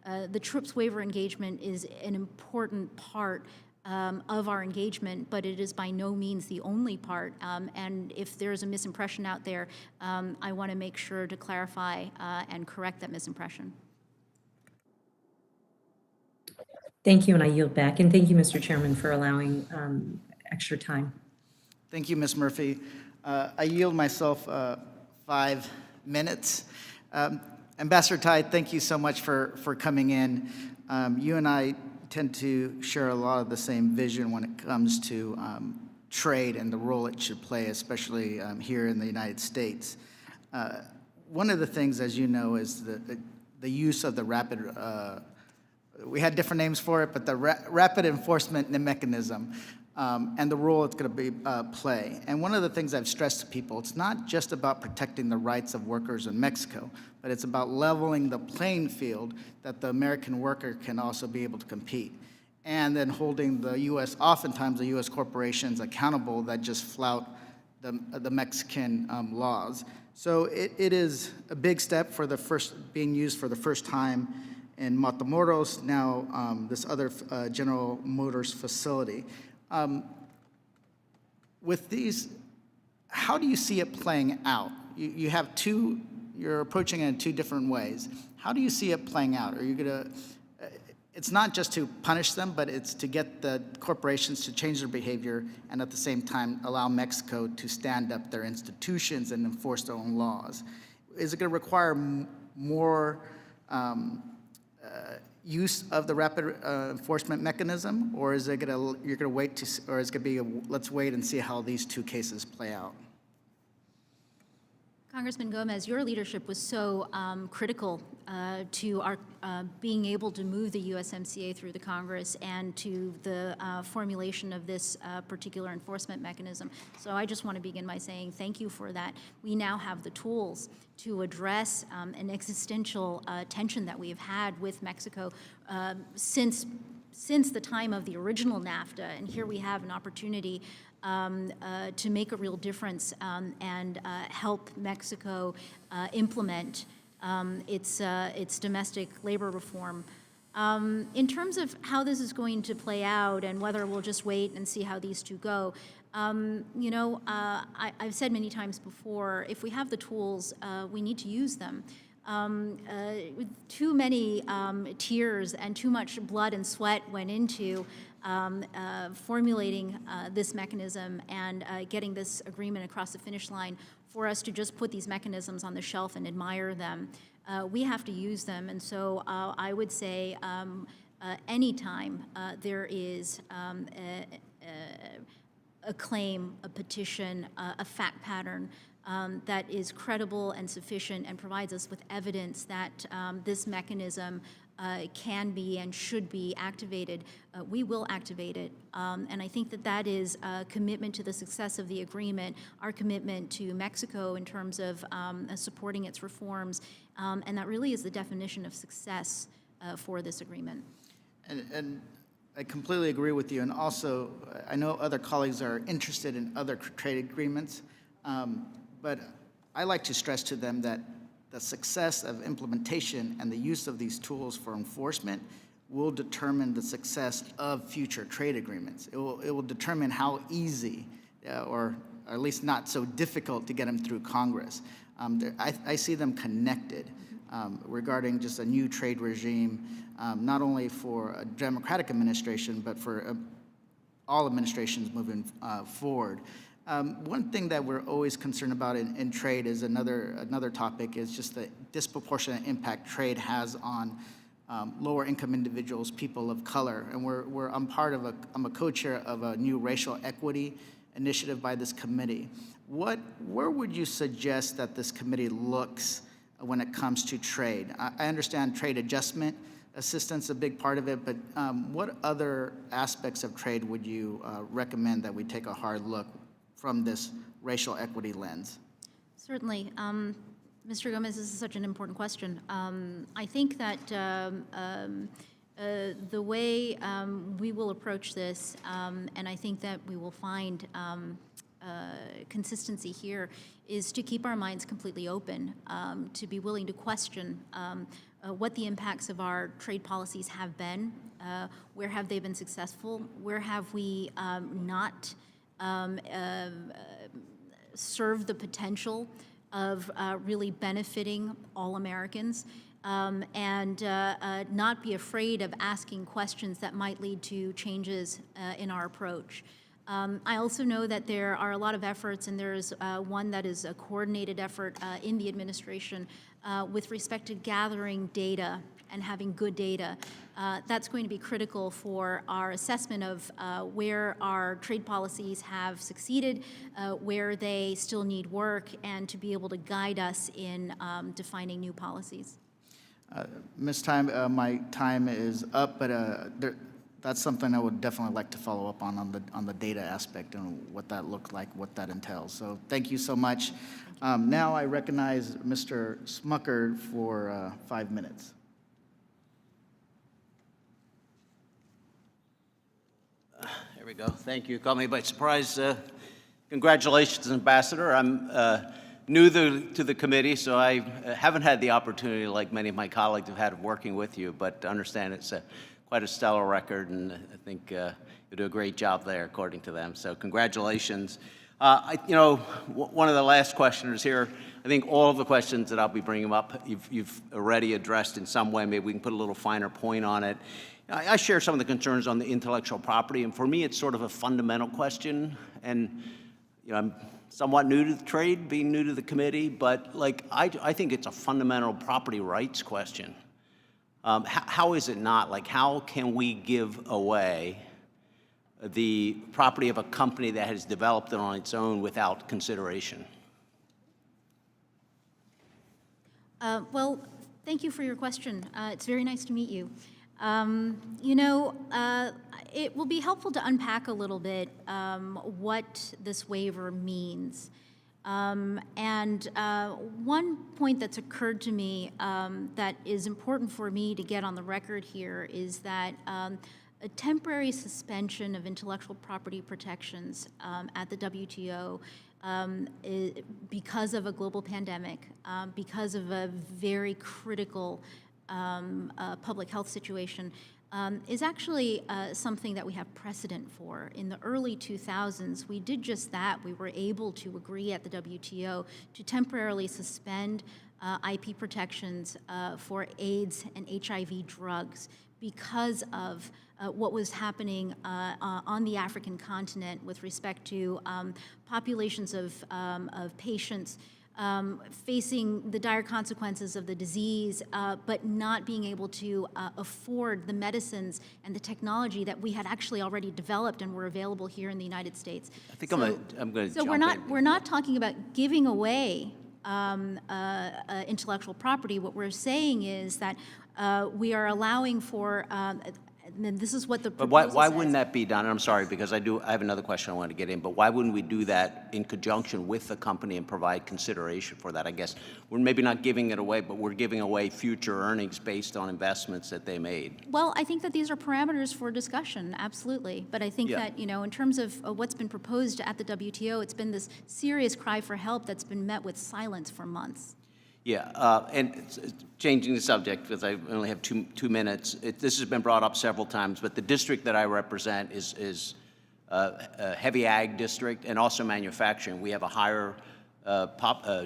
The TRIPS waiver engagement is an important part of our engagement, but it is by no means the only part. And if there's a misimpression out there, I want to make sure to clarify and correct that misimpression. Thank you, and I yield back. And thank you, Mr. Chairman, for allowing extra time. Thank you, Ms. Murphy. I yield myself 5 minutes. Ambassador Tai, thank you so much for coming in. You and I tend to share a lot of the same vision when it comes to trade and the role it should play, especially here in the United States. One of the things, as you know, is the use of the rapid, we had different names for it, but the rapid enforcement mechanism and the role it's going to play. And one of the things I've stressed to people, it's not just about protecting the rights of workers in Mexico, but it's about leveling the playing field that the American worker can also be able to compete. And then holding the U.S., oftentimes the U.S. corporations accountable that just flout the Mexican laws. So it is a big step for the being used for the first time in Matamoros, now this other General Motors facility. with these, how do you see it playing out? You have two, you're approaching it in two different ways. How do you see it playing out? Are you gonna, it's not just to punish them, but it's to get the corporations to change their behavior and at the same time allow Mexico to stand up their institutions and enforce their own laws. Is it gonna require more use of the rapid enforcement mechanism, or is it you're gonna wait to, or is it gonna be let's wait and see how these two cases play out? Congressman Gomez, your leadership was so critical to our being able to move the USMCA through the Congress and to the formulation of this particular enforcement mechanism. So I just want to begin by saying thank you for that. We now have the tools to address an existential tension that we have had with Mexico since the time of the original NAFTA, and here we have an opportunity to make a real difference and help Mexico implement its domestic labor reform. In terms of how this is going to play out and whether we'll just wait and see how these two go, I've said many times before, if we have the tools, we need to use them. Too many tears and too much blood and sweat went into formulating this mechanism and getting this agreement across the finish line for us to just put these mechanisms on the shelf and admire them. We have to use them, and so I would say anytime there is a claim, a petition, a fact pattern that is credible and sufficient and provides us with evidence that this mechanism can be and should be activated, we will activate it. And I think that that is a commitment to the success of the agreement, our commitment to Mexico in terms of supporting its reforms, and that really is the definition of success for this agreement. And I completely agree with you. And also, I know other colleagues are interested in other trade agreements, but I like to stress to them that the success of implementation and the use of these tools for enforcement will determine the success of future trade agreements. It will determine how easy, or at least not so difficult to get them through Congress. I see them connected regarding just a new trade regime, not only for a Democratic administration, but for all administrations moving forward. One thing that we're always concerned about in trade is another topic is just the disproportionate impact trade has on lower income individuals, people of color. And I'm a co-chair of a new racial equity initiative by this committee. Where would you suggest that this committee looks when it comes to trade? I understand trade adjustment assistance, a big part of it, but what other aspects of trade would you recommend that we take a hard look from this racial equity lens? Certainly. Mr. Gomez, this is such an important question. I think that the way we will approach this, and I think that we will find consistency here, is to keep our minds completely open, to be willing to question what the impacts of our trade policies have been, where have they been successful, where have we not serve the potential of really benefiting all Americans, and not be afraid of asking questions that might lead to changes in our approach. I also know that there are a lot of efforts, and there's one that is a coordinated effort in the administration with respect to gathering data and having good data. That's going to be critical for our assessment of where our trade policies have succeeded, where they still need work, and to be able to guide us in defining new policies. Ms. Time, my time is up, but that's something I would definitely like to follow up on the data aspect and what that looked like, what that entails. So thank you so much. Now I recognize Mr. Smucker for 5 minutes. There we go. Thank you. Caught me by surprise. Congratulations, Ambassador. I'm new to the committee, so I haven't had the opportunity, like many of my colleagues have had, of working with you, but to understand it's quite a stellar record, and I think you do a great job there, according to them. So congratulations. One of the last questioners here, I think all of the questions that I'll be bringing up, you've already addressed in some way. Maybe we can put a little finer point on it. I share some of the concerns on the intellectual property, and for me, it's sort of a fundamental question. And I'm somewhat new to the trade, being new to the committee, but I think it's a fundamental property rights question. How is it not? How can we give away the property of a company that has developed it on its own without consideration? Well, thank you for your question. It's very nice to meet you. It will be helpful to unpack a little bit what this waiver means. One point that's occurred to me that is important for me to get on the record here is that a temporary suspension of intellectual property protections at the WTO because of a global pandemic, because of a very critical public health situation, is actually something that we have precedent for. In the early 2000s, we did just that. We were able to agree at the WTO to temporarily suspend IP protections for AIDS and HIV drugs because of what was happening on the African continent with respect to populations of patients facing the dire consequences of the disease, but not being able to afford the medicines and the technology that we had actually already developed and were available here in the United States. I think I'm going to So jump we're not talking about giving away intellectual property. What we're saying is that we are allowing for. And this is what the But proposal why says. wouldn't that be done? And I'm sorry, because I have another question I want to get in, but why wouldn't we do that in conjunction with the company and provide consideration for that? I guess we're maybe not giving it away, but we're giving away future earnings based on investments that they made. Well, I think that these are parameters for discussion, absolutely. But I think that, in terms of what's been proposed at the WTO, it's been this serious cry for help that's been met with silence for months. Yeah, and changing the subject, because I only have two minutes, this has been brought up several times, but the district that I represent is a heavy ag district and also manufacturing. We have a higher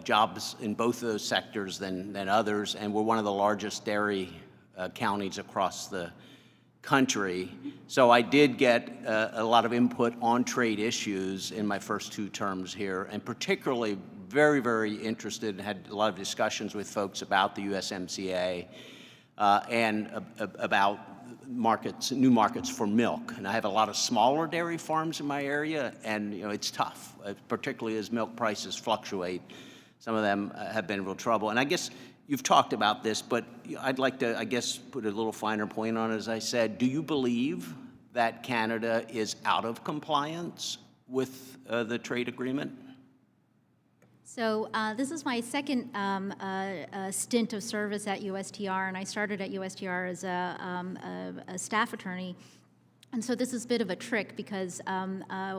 jobs in both of those sectors than others, and we're one of the largest dairy counties across the country. So I did get a lot of input on trade issues in my first 2 terms here, and particularly very, very interested and had a lot of discussions with folks about the USMCA and about new markets for milk. And I have a lot of smaller dairy farms in my area, and it's tough, particularly as milk prices fluctuate. Some of them have been in real trouble. And I guess you've talked about this, but I'd like to, put a little finer point on it. As I said, do you believe that Canada is out of compliance with the trade agreement? So this is my second stint of service at USTR, and I started at USTR as a staff attorney. And so this is a bit of a trick because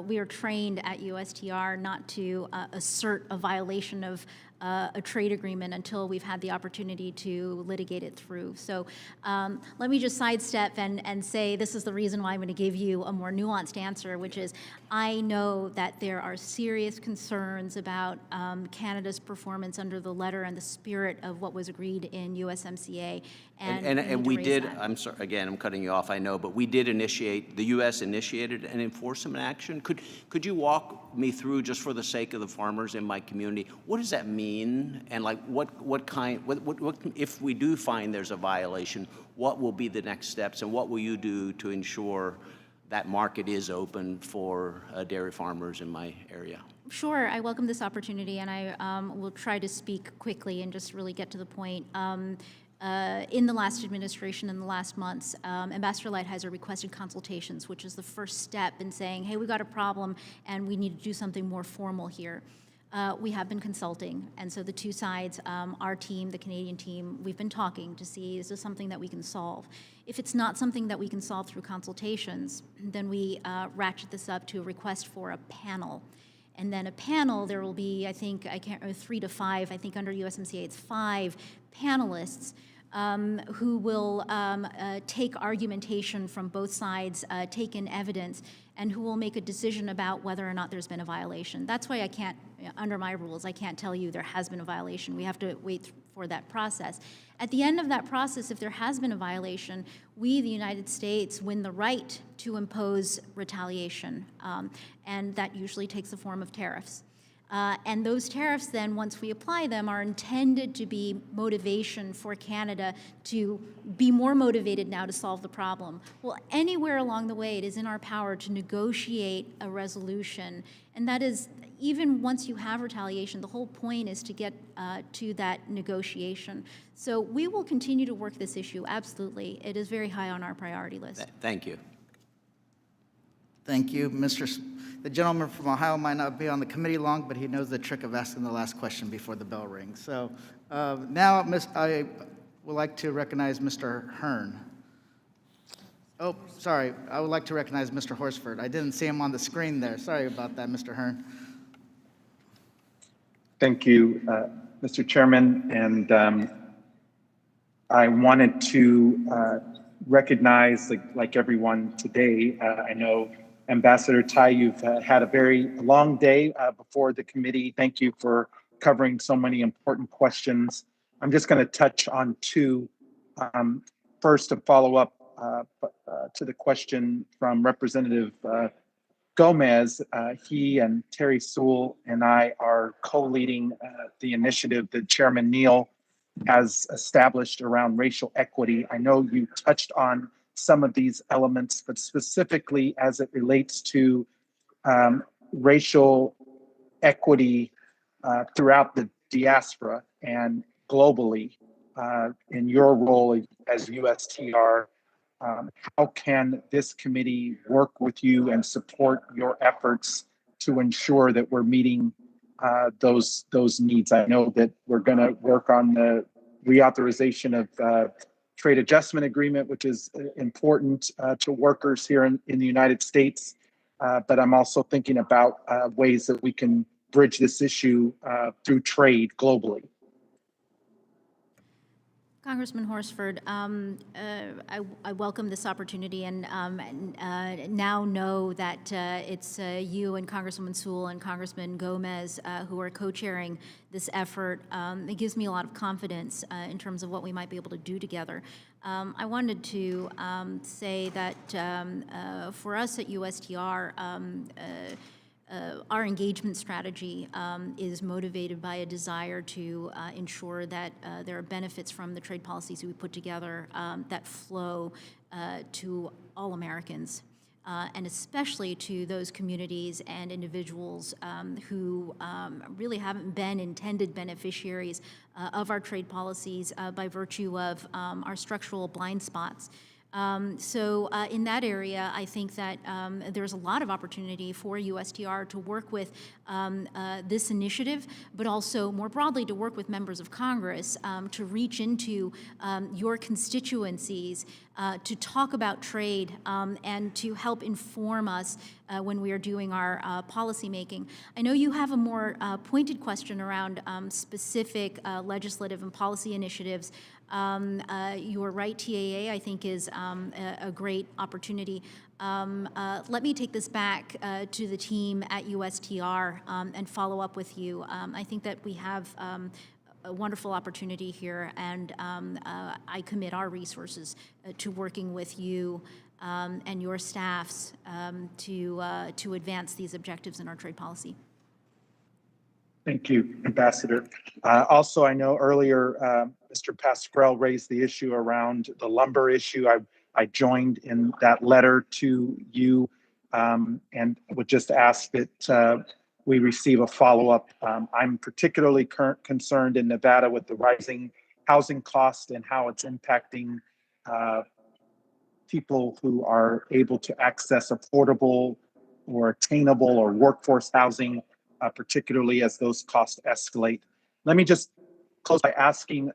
we are trained at USTR not to assert a violation of a trade agreement until we've had the opportunity to litigate it through. So let me just sidestep and say this is the reason why I'm going to give you a more nuanced answer, which is I know that there are serious concerns about Canada's performance under the letter and the spirit of what was agreed in USMCA. And we did, I'm sorry, again, I'm cutting you off, I know, but we did initiate, the U.S. initiated an enforcement action. Could you walk me through, just for the sake of the farmers in my community, what does that mean? And what if we do find there's a violation, what will be the next steps, and what will you do to ensure that market is open for dairy farmers in my area? Sure, I welcome this opportunity, and I will try to speak quickly and just really get to the point. In the last administration, in the last months, Ambassador Lighthizer requested consultations, which is the first step in saying, hey, we got a problem and we need to do something more formal here. We have been consulting, and so the two sides, our team, the Canadian team, we've been talking to see, is this something that we can solve? If it's not something that we can solve through consultations, then we ratchet this up to a request for a panel. And then a panel, there will be, I think, 3 to 5, I think under USMCA it's 5 panelists who will take argumentation from both sides, take in evidence, and who will make a decision about whether or not there's been a violation. That's why I can't, under my rules, I can't tell you there has been a violation. We have to wait for that process. At the end of that process, if there has been a violation, we, the United States, win the right to impose retaliation, and that usually takes the form of tariffs. And those tariffs then, once we apply them, are intended to be motivation for Canada to be more motivated now to solve the problem. Well, anywhere along the way, it is in our power to negotiate a resolution. And that is, even once you have retaliation, the whole point is to get to that negotiation. So we will continue to work this issue, absolutely. It is very high on our priority list. Thank you. Thank you. The gentleman from Ohio might not be on the committee long, but he knows the trick of asking the last question before the bell rings. So now I would like to recognize Mr. Hearn. Oh, sorry. I would like to recognize Mr. Horsford. I didn't see him on the screen there. Sorry about that, Mr. Hearn. Thank you, Mr. Chairman. And I wanted to recognize, like everyone today, I know Ambassador Tai, you've had a very long day before the committee. Thank you for covering so many important questions. I'm just going to touch on two. First, to follow up to the question from Representative Gomez. He and Terry Sewell and I are co-leading the initiative that Chairman Neal has established around racial equity. I know you touched on some of these elements, but specifically as it relates to racial equity throughout the diaspora and globally, in your role as USTR, how can this committee work with you and support your efforts to ensure that we're meeting those needs? I know that we're going to work on the reauthorization of trade adjustment agreement, which is important to workers here in the United States. But I'm also thinking about ways that we can bridge this issue through trade globally. Congressman Horsford, I welcome this opportunity and now know that it's you and Congresswoman Sewell and Congressman Gomez who are co-chairing this effort. It gives me a lot of confidence in terms of what we might be able to do together. I wanted to say that for us at USTR, our engagement strategy is motivated by a desire to ensure that there are benefits from the trade policies we put together that flow to all Americans, and especially to those communities and individuals who really haven't been intended beneficiaries of our trade policies by virtue of our structural blind spots. So in that area, I think that there's a lot of opportunity for USTR to work with this initiative, but also more broadly to work with members of Congress to reach into your constituencies, to talk about trade and to help inform us when we are doing our policy making. I know you have a more pointed question around specific legislative and policy initiatives. You're right, TAA, I think, is a great opportunity. Let me take this back to the team at USTR and follow up with you. I think that we have a wonderful opportunity here, and I commit our resources to working with you and your staffs to advance these objectives in our trade policy. Thank you, Ambassador. Also, I know earlier Mr. Pasquale raised the issue around the lumber issue. I joined in that letter to you and would just ask that we receive a follow-up. I'm particularly concerned in Nevada with the rising housing cost and how it's impacting people who are able to access affordable or attainable or workforce housing, particularly as those costs escalate. Let me just close by asking,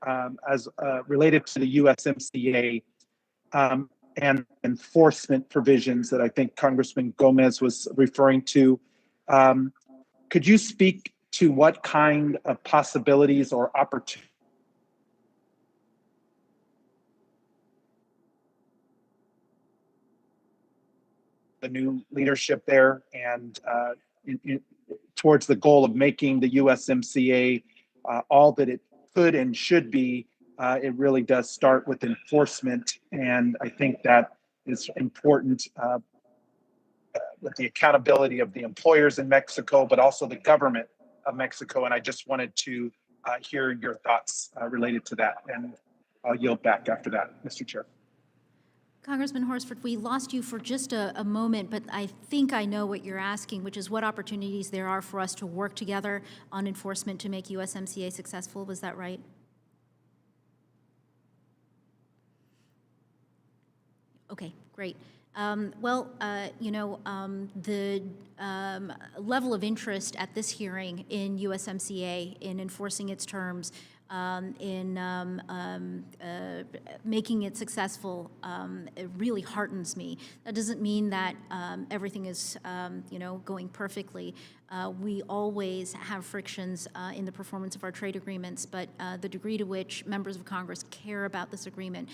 as related to the USMCA and enforcement provisions that I think Congressman Gomez was referring to, could you speak to what kind of possibilities or opportunities the new leadership there and towards the goal of making the USMCA all that it could and should be. It really does start with enforcement, and I think that is important with the accountability of the employers in Mexico, but also the government of Mexico. And I just wanted to hear your thoughts related to that. And I'll yield back after that, Mr. Chair. Congressman Horsford, we lost you for just a moment, but I think I know what you're asking, which is what opportunities there are for us to work together on enforcement to make USMCA successful. Was that right? Okay, great. The level of interest at this hearing in USMCA in enforcing its terms, in making it successful, it really heartens me. That doesn't mean that everything is, going perfectly. We always have frictions in the performance of our trade agreements, but the degree to which members of Congress care about this agreement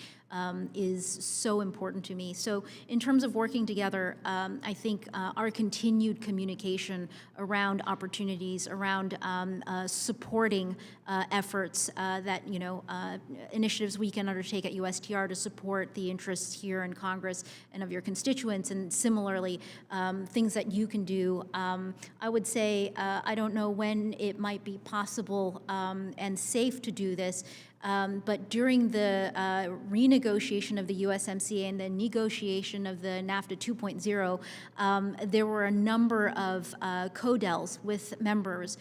is so important to me. So in terms of working together, I think our continued communication around opportunities, around supporting efforts that, initiatives we can undertake at USTR to support the interests here in Congress and of your constituents, and similarly, things that you can do. I would say, I don't know when it might be possible and safe to do this, but during the renegotiation of the USMCA and the negotiation of the NAFTA 2.0, there were a number of CODELs with members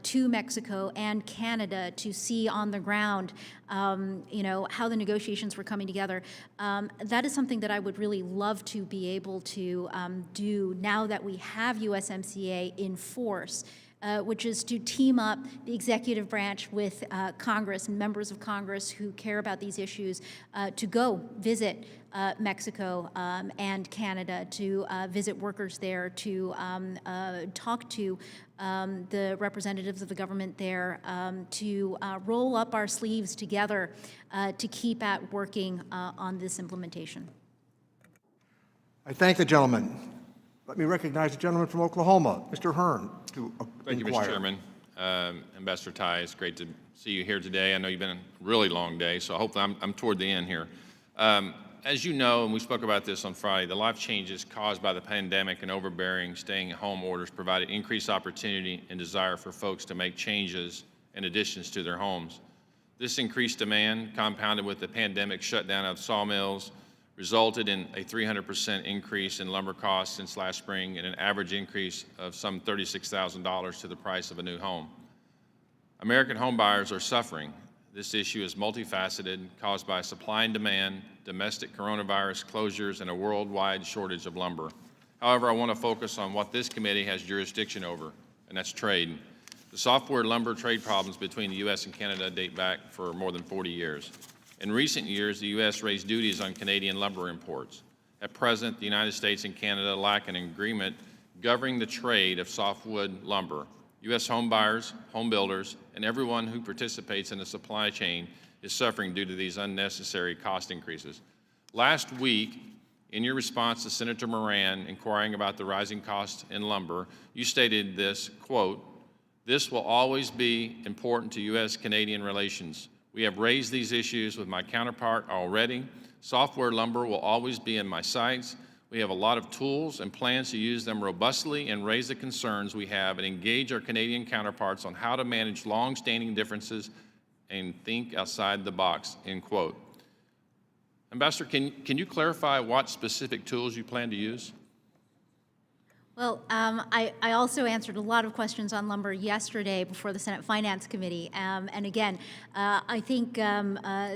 to Mexico and Canada to see on the ground, how the negotiations were coming together. That is something that I would really love to be able to do now that we have USMCA in force. Which is to team up the executive branch with Congress and members of Congress who care about these issues to go visit Mexico and Canada, to visit workers there, to talk to the representatives of the government there, to roll up our sleeves together to keep at working on this implementation. I thank the gentleman. Let me recognize the gentleman from Oklahoma, Mr. Hearn, to Thank you, inquire. Mr. Chairman. Ambassador Tai, it's great to see you here today. I know you've been a really long day, so hopefully I'm toward the end here. As you know, and we spoke about this on Friday, the life changes caused by the pandemic and overbearing staying-at-home orders provided increased opportunity and desire for folks to make changes and additions to their homes. This increased demand, compounded with the pandemic shutdown of sawmills, resulted in a 300% increase in lumber costs since last spring and an average increase of some $36,000 to the price of a new home. American home buyers are suffering. This issue is multifaceted, caused by supply and demand, domestic coronavirus closures, and a worldwide shortage of lumber. However, I want to focus on what this committee has jurisdiction over, and that's trade. The softwood lumber trade problems between the U.S. and Canada date back for more than 40 years. In recent years, the U.S. raised duties on Canadian lumber imports. At present, the United States and Canada lack an agreement governing the trade of softwood lumber. U.S. home buyers, home builders, and everyone who participates in the supply chain is suffering due to these unnecessary cost increases. Last week, in your response to Senator Moran inquiring about the rising costs in lumber, you stated this, quote, "This will always be important to U.S.-Canadian relations. We have raised these issues with my counterpart already. Softwood lumber will always be in my sights. We have a lot of tools and plans to use them robustly and raise the concerns we have and engage our Canadian counterparts on how to manage long-standing differences and think outside the box," end quote. Ambassador, can you clarify what specific tools you plan to use? Well, I also answered a lot of questions on lumber yesterday before the Senate Finance Committee. And again, I think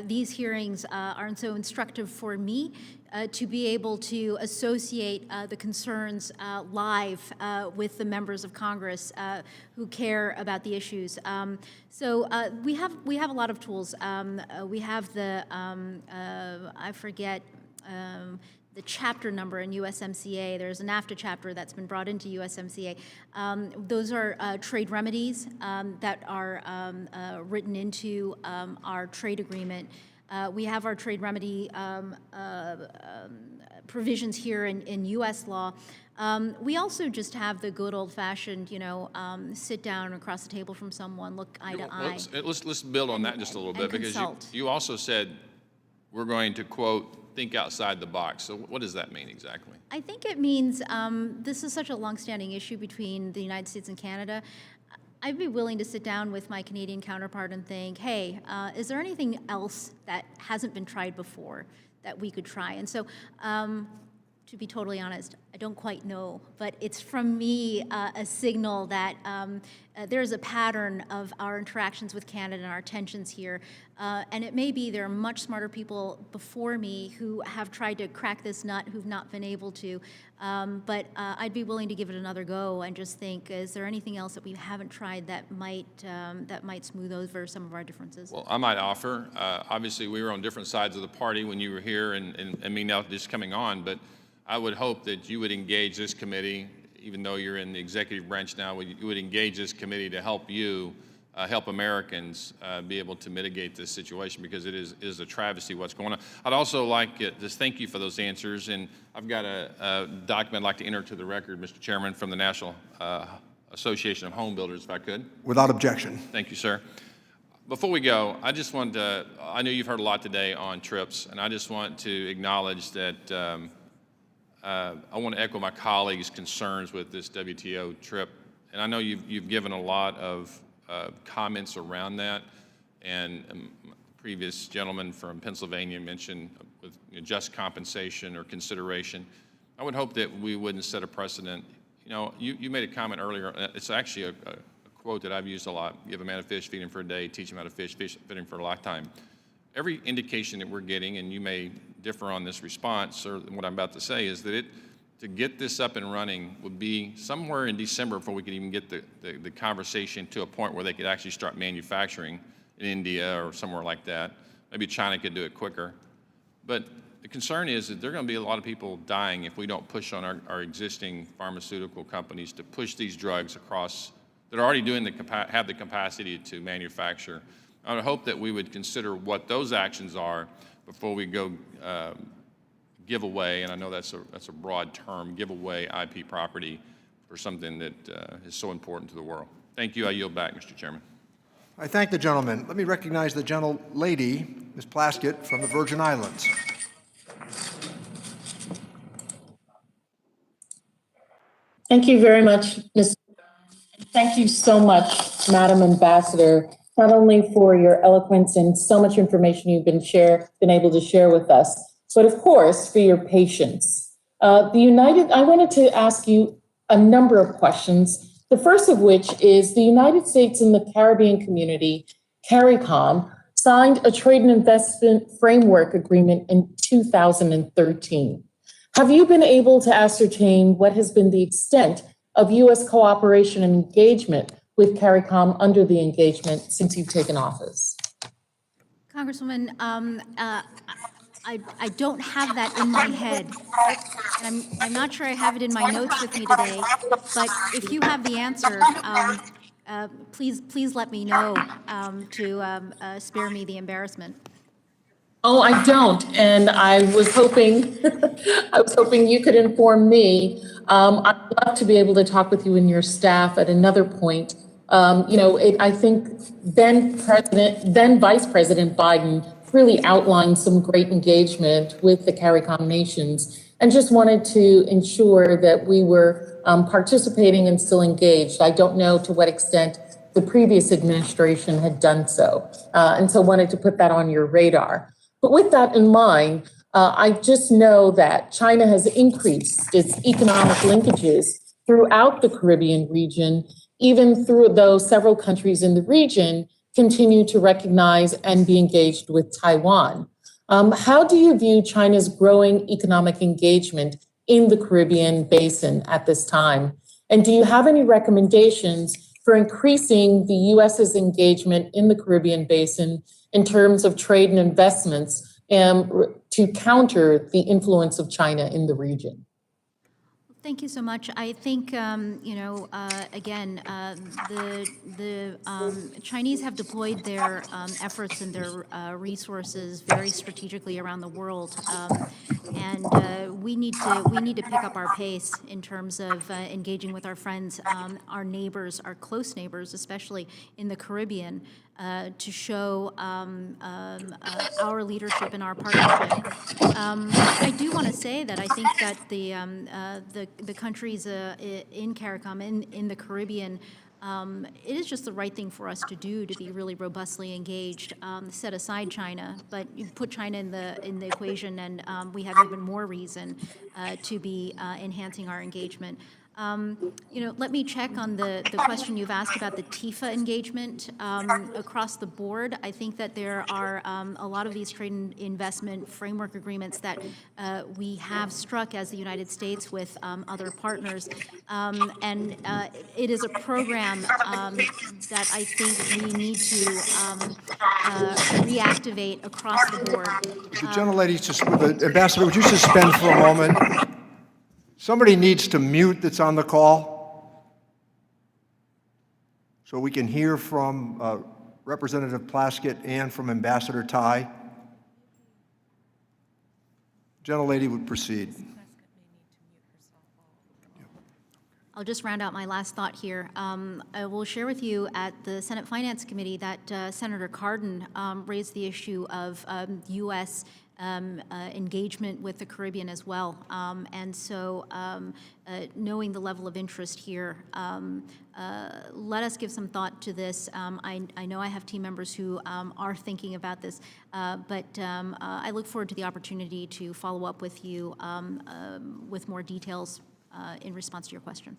these hearings are so instructive for me to be able to associate the concerns live with the members of Congress who care about the issues. So we have a lot of tools. We have the, I forget, the chapter number in USMCA. There's a NAFTA chapter that's been brought into USMCA. Those are trade remedies that are written into our trade agreement. We have our trade remedy provisions here in U.S. law. We also just have the good old-fashioned, sit down across the table from someone, look eye to eye. Let's build on that just a little bit, because you also said we're going to, quote, think outside the box. So what does that mean exactly? I think it means this is such a longstanding issue between the United States and Canada. I'd be willing to sit down with my Canadian counterpart and think, hey, is there anything else that hasn't been tried before that we could try? And so, to be totally honest, I don't quite know, but it's from me a signal that there's a pattern of our interactions with Canada and our tensions here. And it may be there are much smarter people before me who have tried to crack this nut who've not been able to. But I'd be willing to give it another go and just think, is there anything else that we haven't tried that might smooth over some of our differences? Well, I might offer, obviously we were on different sides of the party when you were here and me now just coming on, but I would hope that you would engage this committee, even though you're in the executive branch now, you would engage this committee to help you, help Americans be able to mitigate this situation, because it is a travesty what's going on. I'd also like to thank you for those answers, and I've got a document I'd like to enter to the record, Mr. Chairman, from the National Association of Home Builders, if I could. Without objection. Thank you, sir. Before we go, I just want to, I know you've heard a lot today on TRIPS, and I just want to acknowledge that I want to echo my colleagues' concerns with this WTO trip, and I know you've given a lot of comments around that, and the previous gentleman from Pennsylvania mentioned with just compensation or consideration. I would hope that we wouldn't set a precedent. You made a comment earlier. It's actually a quote that I've used a lot. Give a man a fish, feed him for a day, teach him how to fish, feed him for a lifetime. Every indication that we're getting, and you may differ on this response or what I'm about to say, is that to get this up and running would be somewhere in December before we could even get the conversation to a point where they could actually start manufacturing in India or somewhere like that. Maybe China could do it quicker. But the concern is that there are going to be a lot of people dying if we don't push on our existing pharmaceutical companies to push these drugs across that are already have the capacity to manufacture. I would hope that we would consider what those actions are before we go give away, and I know that's a broad term, give away IP property for something that is so important to the world. Thank you. I yield back, Mr. Chairman. I thank the gentleman. Let me recognize the gentlelady, Ms. Plaskett, from the Virgin Islands. Thank you very much, Ms. Thank you so much, Madam Ambassador, not only for your eloquence and so much information you've been able to share with us, but of course for your patience. I wanted to ask you a number of questions. The first of which is the United States and the Caribbean community, CARICOM, signed a trade and investment framework agreement in 2013. Have you been able to ascertain what has been the extent of U.S. cooperation and engagement with CARICOM under the engagement since you've taken office? Congresswoman, I don't have that in my head. I'm not sure I have it in my notes with me today, but if you have the answer, please let me know to spare me the embarrassment. Oh, I don't, and I was hoping you could inform me. I'd love to be able to talk with you and your staff at another point. I think then Vice President Biden really outlined some great engagement with the CARICOM nations, and just wanted to ensure that we were participating and still engaged. I don't know to what extent the previous administration had done so, and so wanted to put that on your radar. But with that in mind, I just know that China has increased its economic linkages throughout the Caribbean region, even though several countries in the region continue to recognize and be engaged with Taiwan. How do you view China's growing economic engagement in the Caribbean basin at this time? And do you have any recommendations for increasing the U.S.'s engagement in the Caribbean basin in terms of trade and investments to counter the influence of China in the region? Thank you so much. I think, again, the Chinese have deployed their efforts and their resources very strategically around the world, and we need to pick up our pace in terms of engaging with our friends, our neighbors, our close neighbors, especially in the Caribbean, to show our leadership and our partnership. I do want to say that I think that the countries in CARICOM, in the Caribbean, it is just the right thing for us to do to be really robustly engaged. Set aside China, but you put China in the equation, and we have even more reason to be enhancing our engagement. Let me check on the question you've asked about the TIFA engagement across the board. I think that there are a lot of these trade and investment framework agreements that we have struck as the United States with other partners. And it is a program that I think we need to reactivate across the board. The gentlelady, Ambassador, would you suspend for a moment? Somebody needs to mute that's on the call so we can hear from Representative Plaskett and from Ambassador Tai. Gentlelady would proceed. I'll just round out my last thought here. I will share with you at the Senate Finance Committee that Senator Cardin raised the issue of U.S. Engagement with the Caribbean as well. And so knowing the level of interest here, let us give some thought to this. I know I have team members who are thinking about this, but I look forward to the opportunity to follow up with you with more details in response to your question.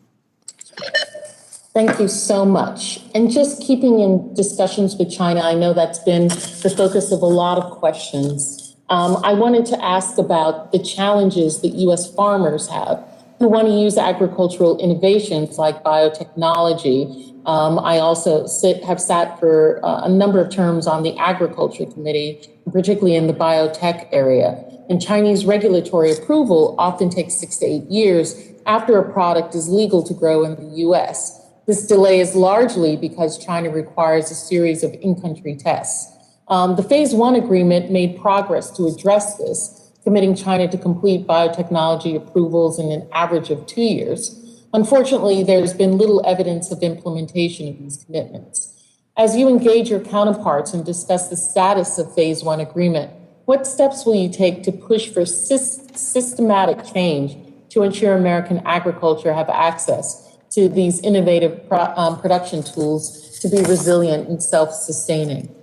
Thank you so much. And just keeping in discussions with China, I know that's been the focus of a lot of questions. I wanted to ask about the challenges that U.S. farmers have who want to use agricultural innovations like biotechnology. I also have sat for a number of terms on the Agriculture Committee, particularly in the biotech area. And Chinese regulatory approval often takes 6 to 8 years after a product is legal to grow in the U.S. This delay is largely because China requires a series of in-country tests. The Phase 1 agreement made progress to address this, committing China to complete biotechnology approvals in an average of 2 years. Unfortunately, there's been little evidence of implementation of these commitments. As you engage your counterparts and discuss the status of Phase 1 agreement, what steps will you take to push for systematic change to ensure American agriculture have access to these innovative production tools to be resilient and self-sustaining?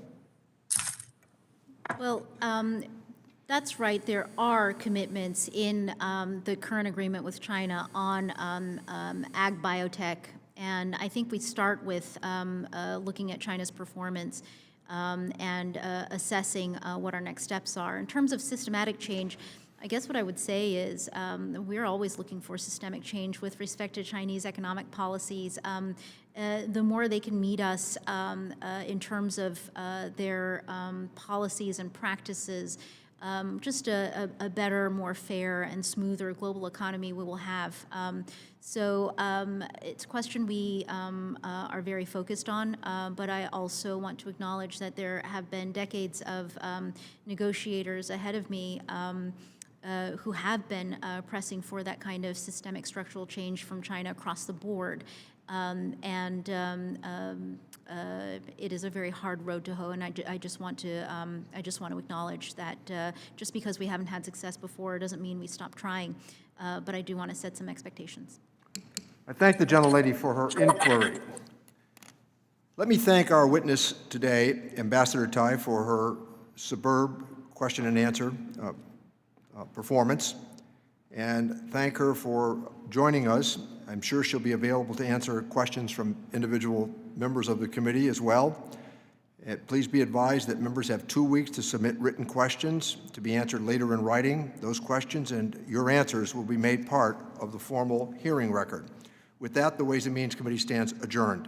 Well, that's right. There are commitments in the current agreement with China on ag biotech. And I think we start with looking at China's performance and assessing what our next steps are. In terms of systematic change, I guess what I would say is we're always looking for systemic change with respect to Chinese economic policies. The more they can meet us in terms of their policies and practices, just a better, more fair and smoother global economy we will have. So it's a question we are very focused on, but I also want to acknowledge that there have been decades of negotiators ahead of me who have been pressing for that kind of systemic structural change from China across the board. It is a very hard road to hoe, and I just want to acknowledge that just because we haven't had success before doesn't mean we stop trying. But I do want to set some expectations. I thank the gentlelady for her inquiry. Let me thank our witness today, Ambassador Tai, for her superb question and answer performance, and thank her for joining us. I'm sure she'll be available to answer questions from individual members of the committee as well. Please be advised that members have 2 weeks to submit written questions to be answered later in writing. Those questions and your answers will be made part of the formal hearing record. With that, the Ways and Means Committee stands adjourned.